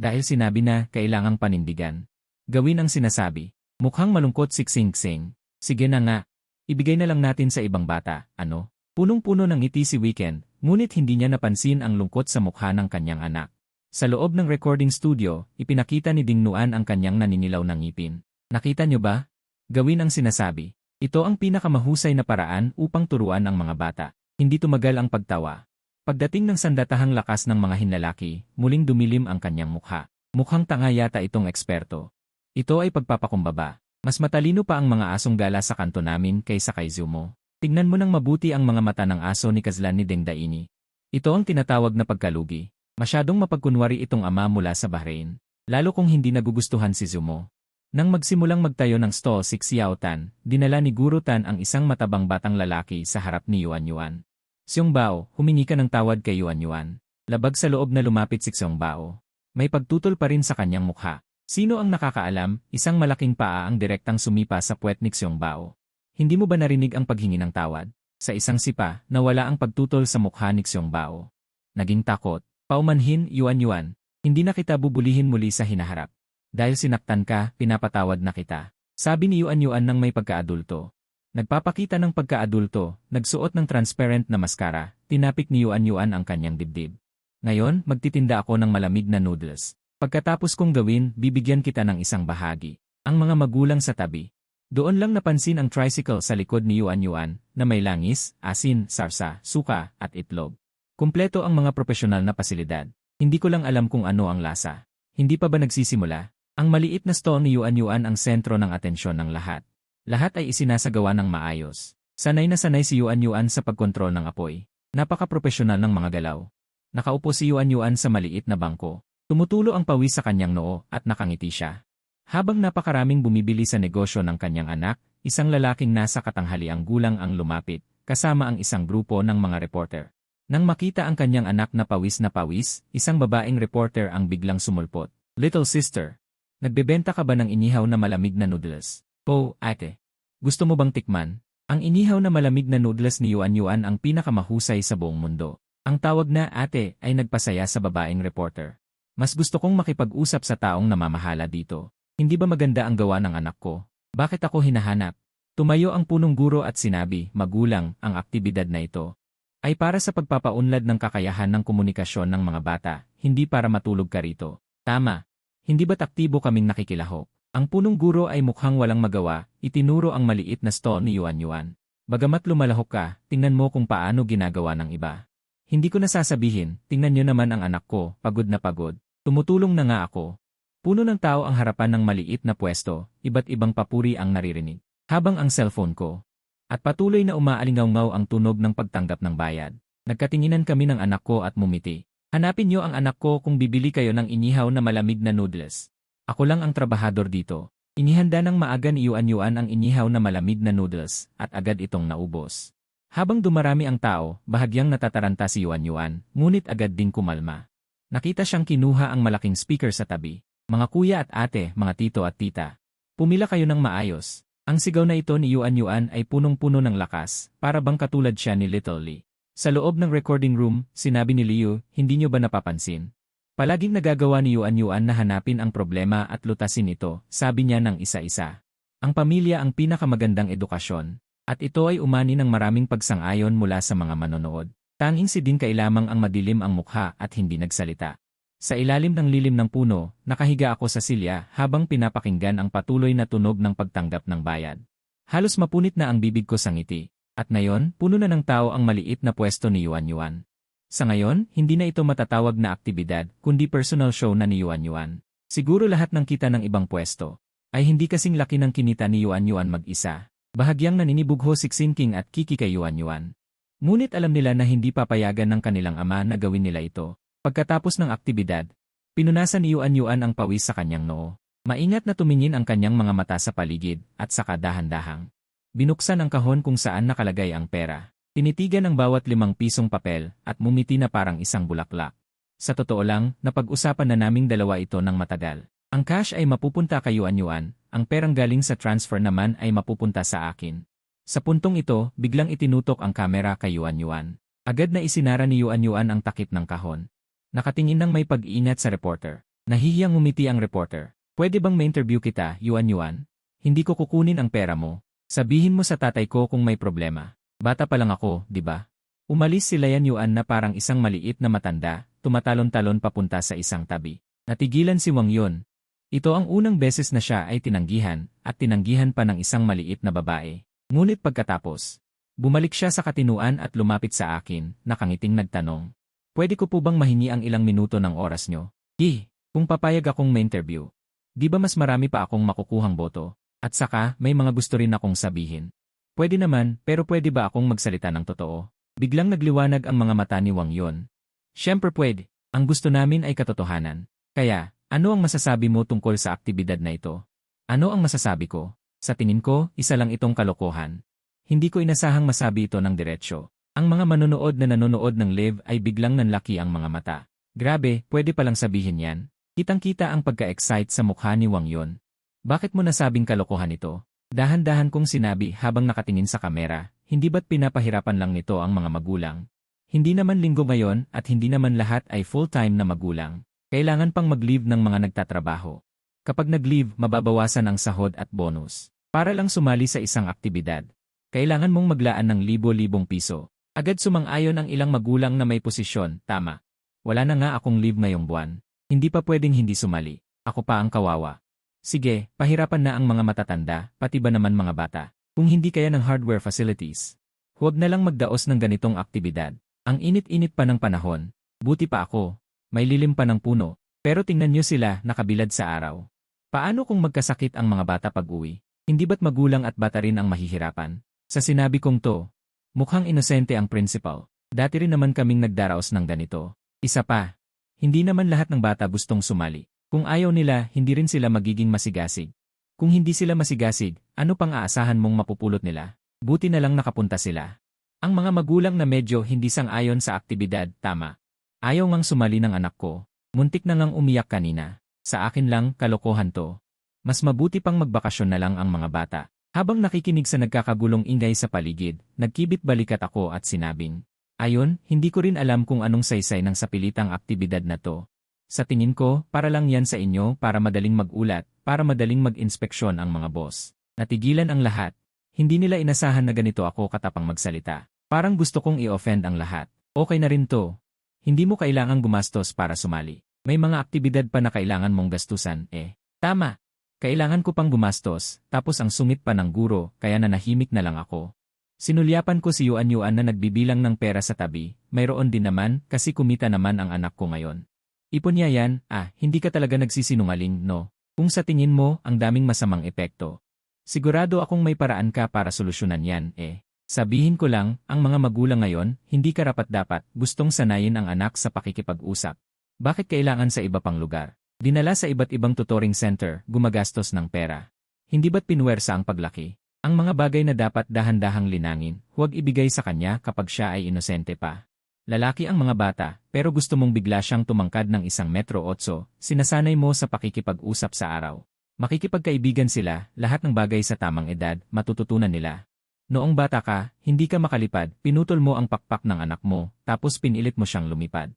Dahil sinabi na, kailangang panindigan. Gawin ang sinasabi. Mukhang malungkot si Sing Sing. Sige na nga. Ibigay na lang natin sa ibang bata, ano? Punong-puno ng ngiti si Weekend, ngunit hindi niya napansin ang lungkot sa mukha ng kanyang anak. Sa loob ng recording studio, ipinakita ni Ding Nuan ang kanyang naninilaw na ngipin. Nakita niyo ba? Gawin ang sinasabi. Ito ang pinakamahusay na paraan upang turuan ang mga bata. Hindi tumagal ang pagtawa. Pagdating ng sandatahang lakas ng mga hinlalaki, muling dumilim ang kanyang mukha. Mukhang tanga yata itong eksperto. Ito ay pagpapakumbaba. Mas matalino pa ang mga asong gala sa kanto namin kaysa kay Zumo. Tignan mo ng mabuti ang mga mata ng aso ni Kazlan ni Deng Daini. Ito ang tinatawag na pagkalugi. Masyadong mapagkunwari itong ama mula sa Bahrain. Lalo kung hindi nagugustuhan si Zumo. Nang magsimulang magtayo ng stall si Xiao Tan, dinala ni Guru Tan ang isang matabang batang lalaki sa harap ni Yuan Yuan. Xiong Bao, humingi ka ng tawad kay Yuan Yuan. Labag sa loob na lumapit si Xiong Bao. May pagtutol pa rin sa kanyang mukha. Sino ang nakakaalam, isang malaking paa ang direktang sumipa sa puwet ni Xiong Bao. Hindi mo ba narinig ang paghingi ng tawad? Sa isang sipa, nawala ang pagtutol sa mukha ni Xiong Bao. Naging takot. Paumanhin, Yuan Yuan. Hindi na kita bubulihin muli sa hinaharap. Dahil sinaktan ka, pinapatawad na kita. Sabi ni Yuan Yuan nang may pagkaadulto. Nagpapakita ng pagkaadulto, nagsuot ng transparent na maskara, tinapik ni Yuan Yuan ang kanyang dibdib. Ngayon, magtitinda ako ng malamig na noodles. Pagkatapos kong gawin, bibigyan kita ng isang bahagi. Ang mga magulang sa tabi. Doon lang napansin ang tricycle sa likod ni Yuan Yuan, na may langis, asin, sarsa, suka, at itlog. Kumpleto ang mga profesional na pasilidad. Hindi ko lang alam kung ano ang lasa. Hindi pa ba nagsisimula? Ang maliit na stall ni Yuan Yuan ang sentro ng atensyon ng lahat. Lahat ay isinasagawa ng maayos. Sanay na sanay si Yuan Yuan sa pagkontrol ng apoy. Napaka-profesional ng mga galaw. Nakaupo si Yuan Yuan sa maliit na bangko. Tumutulo ang pawis sa kanyang noo at nakangiti siya. Habang napakaraming bumibili sa negosyo ng kanyang anak, isang lalaking nasa katanghaliang gulang ang lumapit, kasama ang isang grupo ng mga reporter. Nang makita ang kanyang anak na pawis, isang babaeng reporter ang biglang sumulpot. Little sister. Nagbebenta ka ba ng inihaw na malamig na noodles? Oh, ate. Gusto mo bang tikman? Ang inihaw na malamig na noodles ni Yuan Yuan ang pinakamahusay sa buong mundo. Ang tawag na ate ay nagpasaya sa babaeng reporter. Mas gusto kong makipag-usap sa taong namamahala dito. Hindi ba maganda ang gawa ng anak ko? Bakit ako hinahanap? Tumayo ang punong guro at sinabi, magulang, ang aktibidad na ito ay para sa pagpapaunlad ng kakayahan ng komunikasyon ng mga bata, hindi para matulog ka rito. Tama. Hindi ba't aktibo kaming nakikilahok? Ang punong guro ay mukhang walang magawa, itinuro ang maliit na stall ni Yuan Yuan. Bagamat lumalahok ka, tingnan mo kung paano ginagawa ng iba. Hindi ko nasasabihin, tingnan nyo naman ang anak ko, pagod na pagod. Tumutulong na nga ako. Puno ng tao ang harapan ng maliit na pwesto, iba't ibang papuri ang naririnig. Habang ang cellphone ko. At patuloy na umaalingaw-ngaw ang tunog ng pagtanggap ng bayad. Nagkatinginan kami ng anak ko at mumiti. Hanapin niyo ang anak ko kung bibili kayo ng inihaw na malamig na noodles. Ako lang ang trabahador dito. Inihanda ng maaga ni Yuan Yuan ang inihaw na malamig na noodles at agad itong naubos. Habang dumarami ang tao, bahagyang natataranta si Yuan Yuan, ngunit agad ding kumalma. Nakita siyang kinuha ang malaking speaker sa tabi. Mga kuya at ate, mga tito at tita. Pumila kayo ng maayos. Ang sigaw na ito ni Yuan Yuan ay punong-puno ng lakas, para bang katulad siya ni Little Lee. Sa loob ng recording room, sinabi ni Liu, hindi niyo ba napapansin? Palaging nagagawa ni Yuan Yuan na hanapin ang problema at lutasin ito, sabi niya ng isa-isa. Ang pamilya ang pinakamagandang edukasyon. At ito ay umani ng maraming pagsang-ayon mula sa mga manonood. Tanging si Din Kai lamang ang madilim ang mukha at hindi nagsalita. Sa ilalim ng lilim ng puno, nakahiga ako sa silya habang pinapakinggan ang patuloy na tunog ng pagtanggap ng bayad. Halos mapunit na ang bibig ko sa ngiti. At ngayon, puno na ng tao ang maliit na pwesto ni Yuan Yuan. Sa ngayon, hindi na ito matatawag na aktibidad, kundi personal show na ni Yuan Yuan. Siguro lahat ng kita ng ibang pwesto ay hindi kasing laki ng kinita ni Yuan Yuan mag-isa. Bahagyang naninibugho si Xin King at Kiki kay Yuan Yuan. Ngunit alam nila na hindi papayagan ng kanilang ama na gawin nila ito. Pagkatapos ng aktibidad, pinunasan ni Yuan Yuan ang pawis sa kanyang noo. Maingat na tumingin ang kanyang mga mata sa paligid at saka dahan-dahang binuksan ang kahon kung saan nakalagay ang pera. Tinitigan ang bawat 5 pisong papel at mumiti na parang isang bulaklak. Sa totoo lang, napag-usapan na naming dalawa ito ng matagal. Ang cash ay mapupunta kay Yuan Yuan, ang perang galing sa transfer naman ay mapupunta sa akin. Sa puntong ito, biglang itinutok ang kamera kay Yuan Yuan. Agad na isinara ni Yuan Yuan ang takip ng kahon. Nakatingin ng may pag-iingat sa reporter. Nahihiyang ngumiti ang reporter. Pwede bang ma-interview kita, Yuan Yuan? Hindi ko kukunin ang pera mo. Sabihin mo sa tatay ko kung may problema. Bata pa lang ako, di ba? Umalis si Lian Yuan na parang isang maliit na matanda, tumatalon-talon papunta sa isang tabi. Natigilan si Wang Yun. Ito ang unang beses na siya ay tinanggihan, at tinanggihan pa ng isang maliit na babae. Ngunit pagkatapos, bumalik siya sa katinuan at lumapit sa akin, nakangiting nagtanong. Pwede ko po bang mahingi ang ilang minuto ng oras nyo? Kung papayag akong ma-interview. Di ba mas marami pa akong makukuhang boto? At saka, may mga gusto rin akong sabihin. Pwede naman, pero pwede ba akong magsalita ng totoo? Biglang nagliwanag ang mga mata ni Wang Yun. Siyempre pwede. Ang gusto namin ay katotohanan. Kaya, ano ang masasabi mo tungkol sa aktibidad na ito? Ano ang masasabi ko? Sa tingin ko, isa lang itong kalokohan. Hindi ko inasahang masabi ito ng diretsyo. Ang mga manonood na nanonood ng live ay biglang nanlaki ang mga mata. Grabe, pwede palang sabihin yan. Kitang-kita ang pagka-excite sa mukha ni Wang Yun. Bakit mo nasabing kalokohan ito? Dahan-dahan kong sinabi habang nakatingin sa kamera, hindi ba't pinapahirapan lang nito ang mga magulang? Hindi naman linggo ngayon at hindi naman lahat ay full-time na magulang. Kailangan pang mag-leave ng mga nagtatrabaho. Kapag nag-leave, mababawasan ang sahod at bonus. Para lang sumali sa isang aktibidad. Kailangan mong maglaan ng libo-libong piso. Agad sumang-ayon ang ilang magulang na may posisyon, tama. Wala na nga akong leave ngayong buwan. Hindi pa pwedeng hindi sumali. Ako pa ang kawawa. Sige, pahirapan na ang mga matatanda, pati ba naman mga bata. Kung hindi kaya ng hardware facilities, huwag na lang magdaos ng ganitong aktibidad. Ang init-init pa ng panahon. Buti pa ako. May lilim pa ng puno. Pero tingnan nyo sila nakabilad sa araw. Paano kung magkasakit ang mga bata pag-uwi? Hindi ba't magulang at bata rin ang mahihirapan? Sa sinabi kong to, mukhang inosente ang principal. Dati rin naman kaming nagdaraos ng ganito. Isa pa, hindi naman lahat ng bata gustong sumali. Kung ayaw nila, hindi rin sila magiging masigasig. Kung hindi sila masigasig, ano pang aasahan mong mapupulot nila? Buti na lang nakapunta sila. Ang mga magulang na medyo hindi sang-ayon sa aktibidad, tama. Ayaw ngang sumali ng anak ko. Muntik na ngang umiyak kanina. Sa akin lang, kalokohan to. Mas mabuti pang magbakasyon na lang ang mga bata. Habang nakikinig sa nagkakagulong ingay sa paligid, nagkibit balikat ako at sinabing, ayon, hindi ko rin alam kung anong saysay ng sapilitang aktibidad na to. Sa tingin ko, para lang yan sa inyo para madaling mag-ulat, para madaling mag-inspeksyon ang mga boss. Natigilan ang lahat. Hindi nila inasahan na ganito ako katapang magsalita. Parang gusto kong i-offend ang lahat. Okay na rin to. Hindi mo kailangang gumastos para sumali. May mga aktibidad pa na kailangan mong gastusan, eh. Tama. Kailangan ko pang gumastos, tapos ang sungit pa ng guro, kaya nanahimik na lang ako. Sinulyapan ko si Yuan na nagbibilang ng pera sa tabi. Mayroon din naman, kasi kumita naman ang anak ko ngayon. Ipon niya yan, hindi ka talaga nagsisinungaling, no? Kung sa tingin mo, ang daming masamang epekto. Sigurado akong may paraan ka para solusyonan yan, eh. Sabihin ko lang, ang mga magulang ngayon, hindi karapat-dapat, gustong sanayin ang anak sa pakikipag-usap. Bakit kailangan sa iba pang lugar? Dinala sa iba't ibang tutoring center, gumagastos ng pera. Hindi ba't pinuwersa ang paglaki? Ang mga bagay na dapat dahan-dahang linangin, huwag ibigay sa kanya kapag siya ay inosente pa. Lalaki ang mga bata, pero gusto mong bigla siyang tumangkad ng 1.8 m, sinasanay mo sa pakikipag-usap sa araw. Makikipagkaibigan sila, lahat ng bagay sa tamang edad, matututunan nila. Noong bata ka, hindi ka makalipad, pinutol mo ang pakpak ng anak mo, tapos pinilit mo siyang lumipad.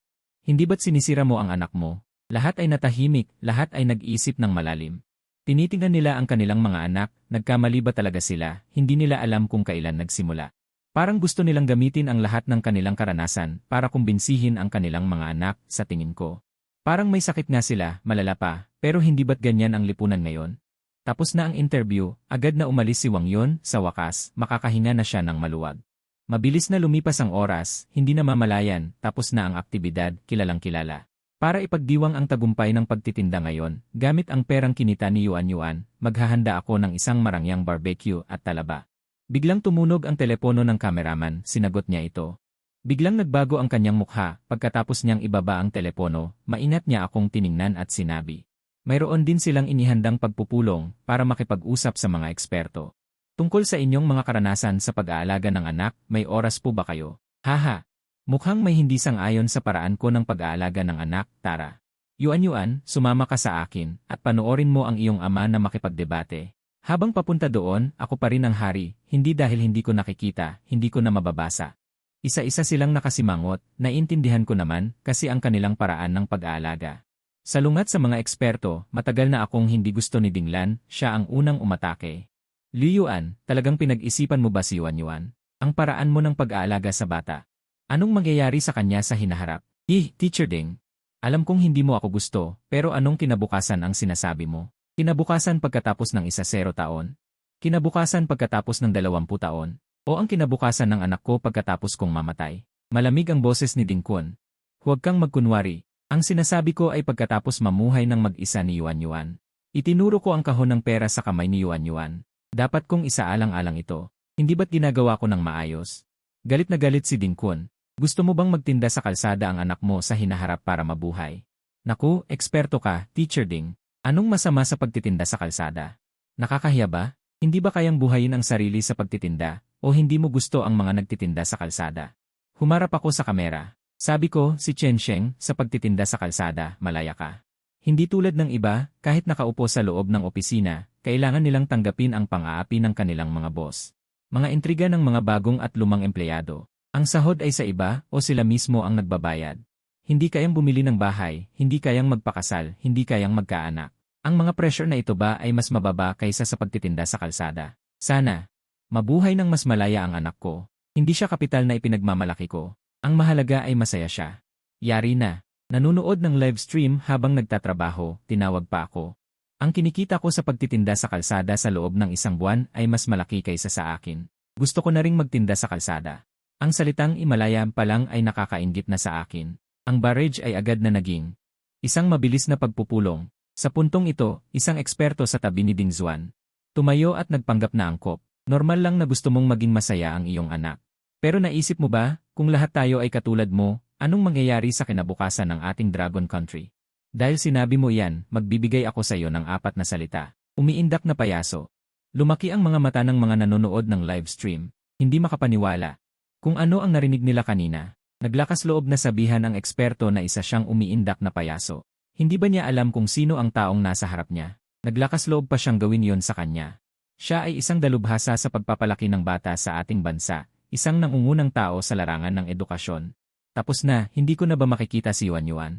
Hindi ba't sinisira mo ang anak mo? Lahat ay natahimik, lahat ay nag-iisip ng malalim. Tinitingnan nila ang kanilang mga anak, nagkamali ba talaga sila, hindi nila alam kung kailan nagsimula. Parang gusto nilang gamitin ang lahat ng kanilang karanasan para kumbinsihin ang kanilang mga anak, sa tingin ko. Parang may sakit nga sila, malala pa, pero hindi ba't ganyan ang lipunan ngayon? Tapos na ang interview, agad na umalis si Wang Yun, sa wakas, makakahinga na siya ng maluwag. Mabilis na lumipas ang oras, hindi na mamalayan, tapos na ang aktibidad, kilalang kilala. Para ipagdiwang ang tagumpay ng pagtitinda ngayon, gamit ang perang kinita ni Yuan, maghahanda ako ng isang marangyang barbecue at talaba. Biglang tumunog ang telepono ng kameraman, sinagot niya ito. Biglang nagbago ang kanyang mukha, pagkatapos niyang ibaba ang telepono, maingat niya akong tiningnan at sinabi. Mayroon din silang inihandang pagpupulong para makipag-usap sa mga eksperto. Tungkol sa inyong mga karanasan sa pag-aalaga ng anak, may oras po ba kayo? Haha! Mukhang may hindi sang-ayon sa paraan ko ng pag-aalaga ng anak, Tara. Yuan, sumama ka sa akin, at panoorin mo ang iyong ama na makipagdebate. Habang papunta doon, ako pa rin ang hari, hindi dahil hindi ko nakikita, hindi ko na mababasa. Isa-isa silang nakasimangot, naiintindihan ko naman, kasi ang kanilang paraan ng pag-aalaga. Salungat sa mga eksperto, matagal na akong hindi gusto ni Dinglan, siya ang unang umatake. Liu Yuan, talagang pinag-isipan mo ba si Yuan? Ang paraan mo ng pag-aalaga sa bata. Anong mangyayari sa kanya sa hinaharap? Teacher Ding. Alam kong hindi mo ako gusto, pero anong kinabukasan ang sinasabi mo? Kinabukasan pagkatapos ng 10 taon? Kinabukasan pagkatapos ng 20 taon? O ang kinabukasan ng anak ko pagkatapos kong mamatay? Malamig ang boses ni Ding Kun. Huwag kang magkunwari. Ang sinasabi ko ay pagkatapos mamuhay ng mag-isa ni Yuan. Itinuro ko ang kahon ng pera sa kamay ni Yuan. Dapat kong isaalang-alang ito. Hindi ba't ginagawa ko ng maayos? Galit na galit si Ding Kun. Gusto mo bang magtinda sa kalsada ang anak mo sa hinaharap para mabuhay? Naku, eksperto ka, Teacher Ding. Anong masama sa pagtitinda sa kalsada? Nakakahiya ba? Hindi ba kayang buhayin ang sarili sa pagtitinda, o hindi mo gusto ang mga nagtitinda sa kalsada? Humarap ako sa kamera. Sabi ko, si Chen Sheng, sa pagtitinda sa kalsada, malaya ka. Hindi tulad ng iba, kahit nakaupo sa loob ng opisina, kailangan nilang tanggapin ang pang-aapi ng kanilang mga boss. Mga intriga ng mga bagong at lumang empleyado. Ang sahod ay sa iba o sila mismo ang nagbabayad. Hindi kayang bumili ng bahay, hindi kayang magpakasal, hindi kayang magkaanak. Ang mga pressure na ito ba ay mas mababa kaysa sa pagtitinda sa kalsada? Sana. Mabuhay ng mas malaya ang anak ko. Hindi siya kapital na ipinagmamalaki ko. Ang mahalaga ay masaya siya. Yari na. Nanunood ng live stream habang nagtatrabaho, tinawag pa ako. Ang kinikita ko sa pagtitinda sa kalsada sa loob ng isang buwan ay mas malaki kaysa sa akin. Gusto ko na ring magtinda sa kalsada. Ang salitang Himalaya pa lang ay nakakainggit na sa akin. Ang barrage ay agad na naging isang mabilis na pagpupulong. Sa puntong ito, isang eksperto sa tabi ni Ding Zuan tumayo at nagpanggap na angkop. Normal lang na gusto mong maging masaya ang iyong anak. Pero naisip mo ba, kung lahat tayo ay katulad mo, anong mangyayari sa kinabukasan ng ating Dragon Country? Dahil sinabi mo iyan, magbibigay ako sa iyo ng 4 na salita. Umiindak na payaso. Lumaki ang mga mata ng mga nanonood ng live stream. Hindi makapaniwala. Kung ano ang narinig nila kanina. Naglakas loob na sabihan ang eksperto na isa siyang umiindak na payaso. Hindi ba niya alam kung sino ang taong nasa harap niya? Naglakas loob pa siyang gawin yon sa kanya. Siya ay isang dalubhasa sa pagpapalaki ng bata sa ating bansa. Isang nangungunang tao sa larangan ng edukasyon. Tapos na, hindi ko na ba makikita si Yuan Yuan?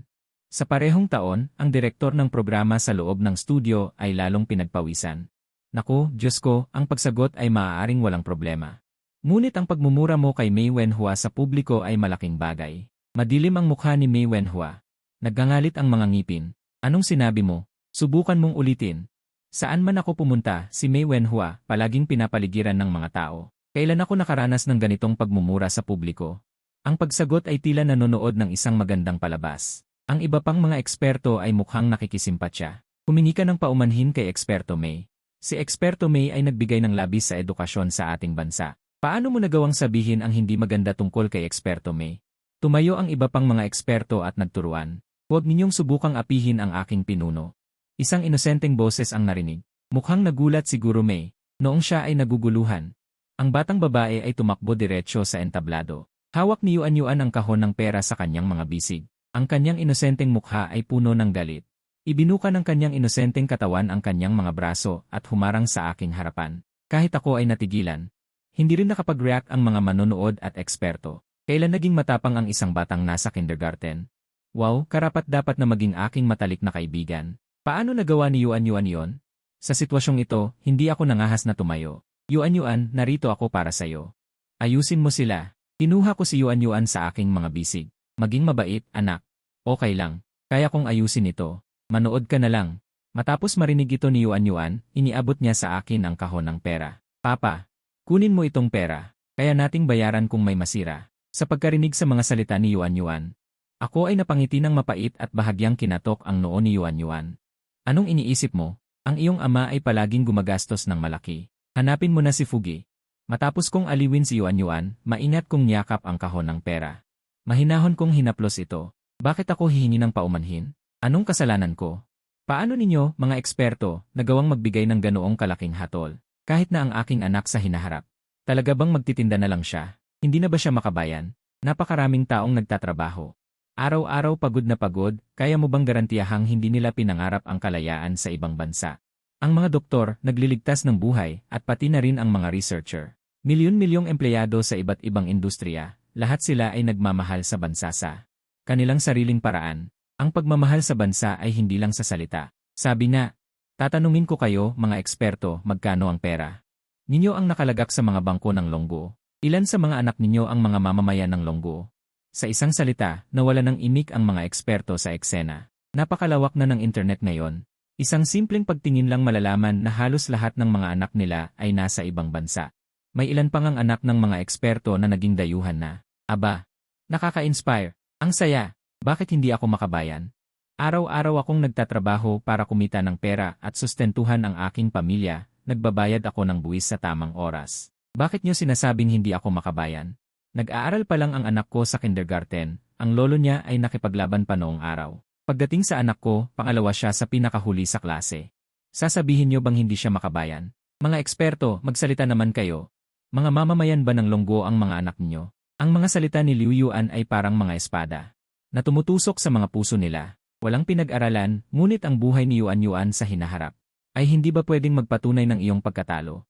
Sa parehong taon, ang direktor ng programa sa loob ng studio ay lalong pinagpawisan. Naku, Diyos ko, ang pagsagot ay maaaring walang problema. Ngunit ang pagmumura mo kay Mei Wenhua sa publiko ay malaking bagay. Madilim ang mukha ni Mei Wenhua. Naggangalit ang mga ngipin. Anong sinabi mo? Subukan mong ulitin. Saan man ako pumunta, si Mei Wenhua, palaging pinapaligiran ng mga tao. Kailan ako nakaranas ng ganitong pagmumura sa publiko? Ang pagsagot ay tila nanonood ng isang magandang palabas. Ang iba pang mga eksperto ay mukhang nakikisimpatya. Humingi ka ng paumanhin kay Eksperto Mei. Si Eksperto Mei ay nagbigay ng labis sa edukasyon sa ating bansa. Paano mo nagawang sabihin ang hindi maganda tungkol kay Eksperto Mei? Tumayo ang iba pang mga eksperto at nagturuan. Huwag ninyong subukang apihin ang aking pinuno. Isang inosenteng boses ang narinig. Mukhang nagulat si Guru Mei. Noong siya ay naguguluhan. Ang batang babae ay tumakbo diretsyo sa entablado. Hawak ni Yuan Yuan ang kahon ng pera sa kanyang mga bisig. Ang kanyang inosenteng mukha ay puno ng galit. Ibinuka ng kanyang inosenteng katawan ang kanyang mga braso at humarang sa aking harapan. Kahit ako ay natigilan. Hindi rin nakapag-react ang mga manonood at eksperto. Kailan naging matapang ang isang batang nasa kindergarten? Wow, karapat-dapat na maging aking matalik na kaibigan. Paano nagawa ni Yuan Yuan yon? Sa sitwasyong ito, hindi ako nangahas na tumayo. Yuan Yuan, narito ako para sa'yo. Ayusin mo sila. Kinuha ko si Yuan Yuan sa aking mga bisig. Maging mabait, anak. Okay lang. Kaya kong ayusin ito. Manood ka na lang. Matapos marinig ito ni Yuan Yuan, iniabot niya sa akin ang kahon ng pera. Papa, kunin mo itong pera. Kaya nating bayaran kung may masira. Sa pagkarinig sa mga salita ni Yuan Yuan, ako ay napangiti ng mapait at bahagyang kinatok ang noo ni Yuan Yuan. Anong iniisip mo? Ang iyong ama ay palaging gumagastos ng malaki. Hanapin mo na si Fugi. Matapos kong aliwin si Yuan Yuan, maingat kong niyakap ang kahon ng pera. Mahinahon kong hinaplos ito. Bakit ako hihingi ng paumanhin? Anong kasalanan ko? Paano ninyo, mga eksperto, nagawang magbigay ng ganoong kalaking hatol? Kahit na ang aking anak sa hinaharap. Talaga bang magtitinda na lang siya? Hindi na ba siya makabayan? Napakaraming taong nagtatrabaho. Araw-araw pagod na pagod, kaya mo bang garantiyahang hindi nila pinangarap ang kalayaan sa ibang bansa? Ang mga doktor, nagliligtas ng buhay, at pati na rin ang mga researcher. Milyon-milyong empleyado sa iba't ibang industriya, lahat sila ay nagmamahal sa bansa sa kanilang sariling paraan. Ang pagmamahal sa bansa ay hindi lang sa salita. Sabi na, tatanungin ko kayo, mga eksperto, magkano ang pera? Ninyo ang nakalagak sa mga bangko ng Longgo. Ilan sa mga anak ninyo ang mga mamamayan ng Longgo? Sa isang salita, nawala ng imik ang mga eksperto sa eksena. Napakalawak na ng internet ngayon. Isang simpleng pagtingin lang malalaman na halos lahat ng mga anak nila ay nasa ibang bansa. May ilan pang ang anak ng mga eksperto na naging dayuhan na. Aba, nakaka-inspire. Ang saya. Bakit hindi ako makabayan? Araw-araw akong nagtatrabaho para kumita ng pera at sustentuhan ang aking pamilya. Nagbabayad ako ng buwis sa tamang oras. Bakit niyo sinasabing hindi ako makabayan? Nag-aaral pa lang ang anak ko sa kindergarten, ang lolo niya ay nakipaglaban pa noong araw. Pagdating sa anak ko, pangalawa siya sa pinakahuli sa klase. Sasabihin niyo bang hindi siya makabayan? Mga eksperto, magsalita naman kayo. Mga mamamayan ba ng Longgo ang mga anak niyo? Ang mga salita ni Liu Yuan ay parang mga espada na tumutusok sa mga puso nila. Walang pinag-aralan, ngunit ang buhay ni Yuan Yuan sa hinaharap ay hindi ba pwedeng magpatunay ng iyong pagkatalo?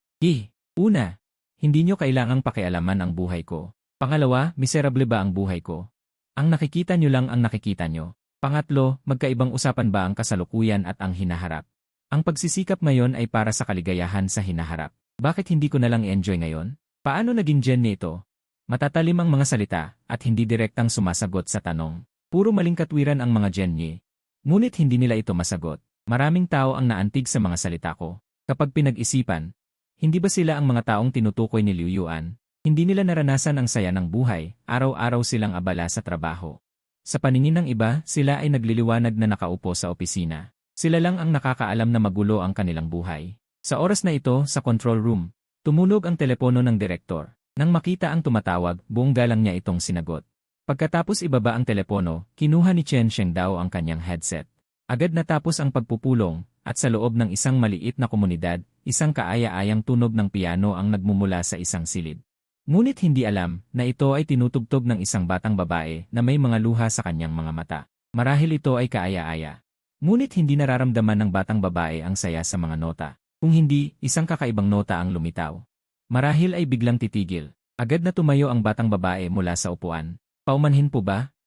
Una, hindi niyo kailangang pakialaman ang buhay ko. Pangalawa, miserable ba ang buhay ko? Ang nakikita niyo lang ang nakikita niyo. Pangatlo, magkaibang usapan ba ang kasalukuyan at ang hinaharap? Ang pagsisikap ngayon ay para sa kaligayahan sa hinaharap. Bakit hindi ko na lang enjoy ngayon? Paano naging Gen nito? Matatalim ang mga salita at hindi direktang sumasagot sa tanong. Puro maling katwiran ang mga Gen Yi. Ngunit hindi nila ito masagot. Maraming tao ang naantig sa mga salita ko. Kapag pinag-isipan, hindi ba sila ang mga taong tinutukoy ni Liu Yuan? Hindi nila naranasan ang saya ng buhay, araw-araw silang abala sa trabaho. Sa paningin ng iba, sila ay nagliliwanag na nakaupo sa opisina. Sila lang ang nakakaalam na magulo ang kanilang buhay. Sa oras na ito, sa control room, tumunog ang telepono ng direktor. Nang makita ang tumatawag, buong galang niya itong sinagot. Pagkatapos ibaba ang telepono, kinuha ni Chen Shengdao ang kanyang headset. Agad natapos ang pagpupulong, at sa loob ng isang maliit na komunidad, isang kaaya-ayang tunog ng piano ang nagmumula sa isang silid. Ngunit hindi alam na ito ay tinutugtog ng isang batang babae na may mga luha sa kanyang mga mata. Marahil ito ay kaaya-aya. Ngunit hindi nararamdaman ng batang babae ang saya sa mga nota. Kung hindi, isang kakaibang nota ang lumitaw. Marahil ay biglang titigil. Agad na tumayo ang batang babae mula sa upuan. Paumanhin po ba?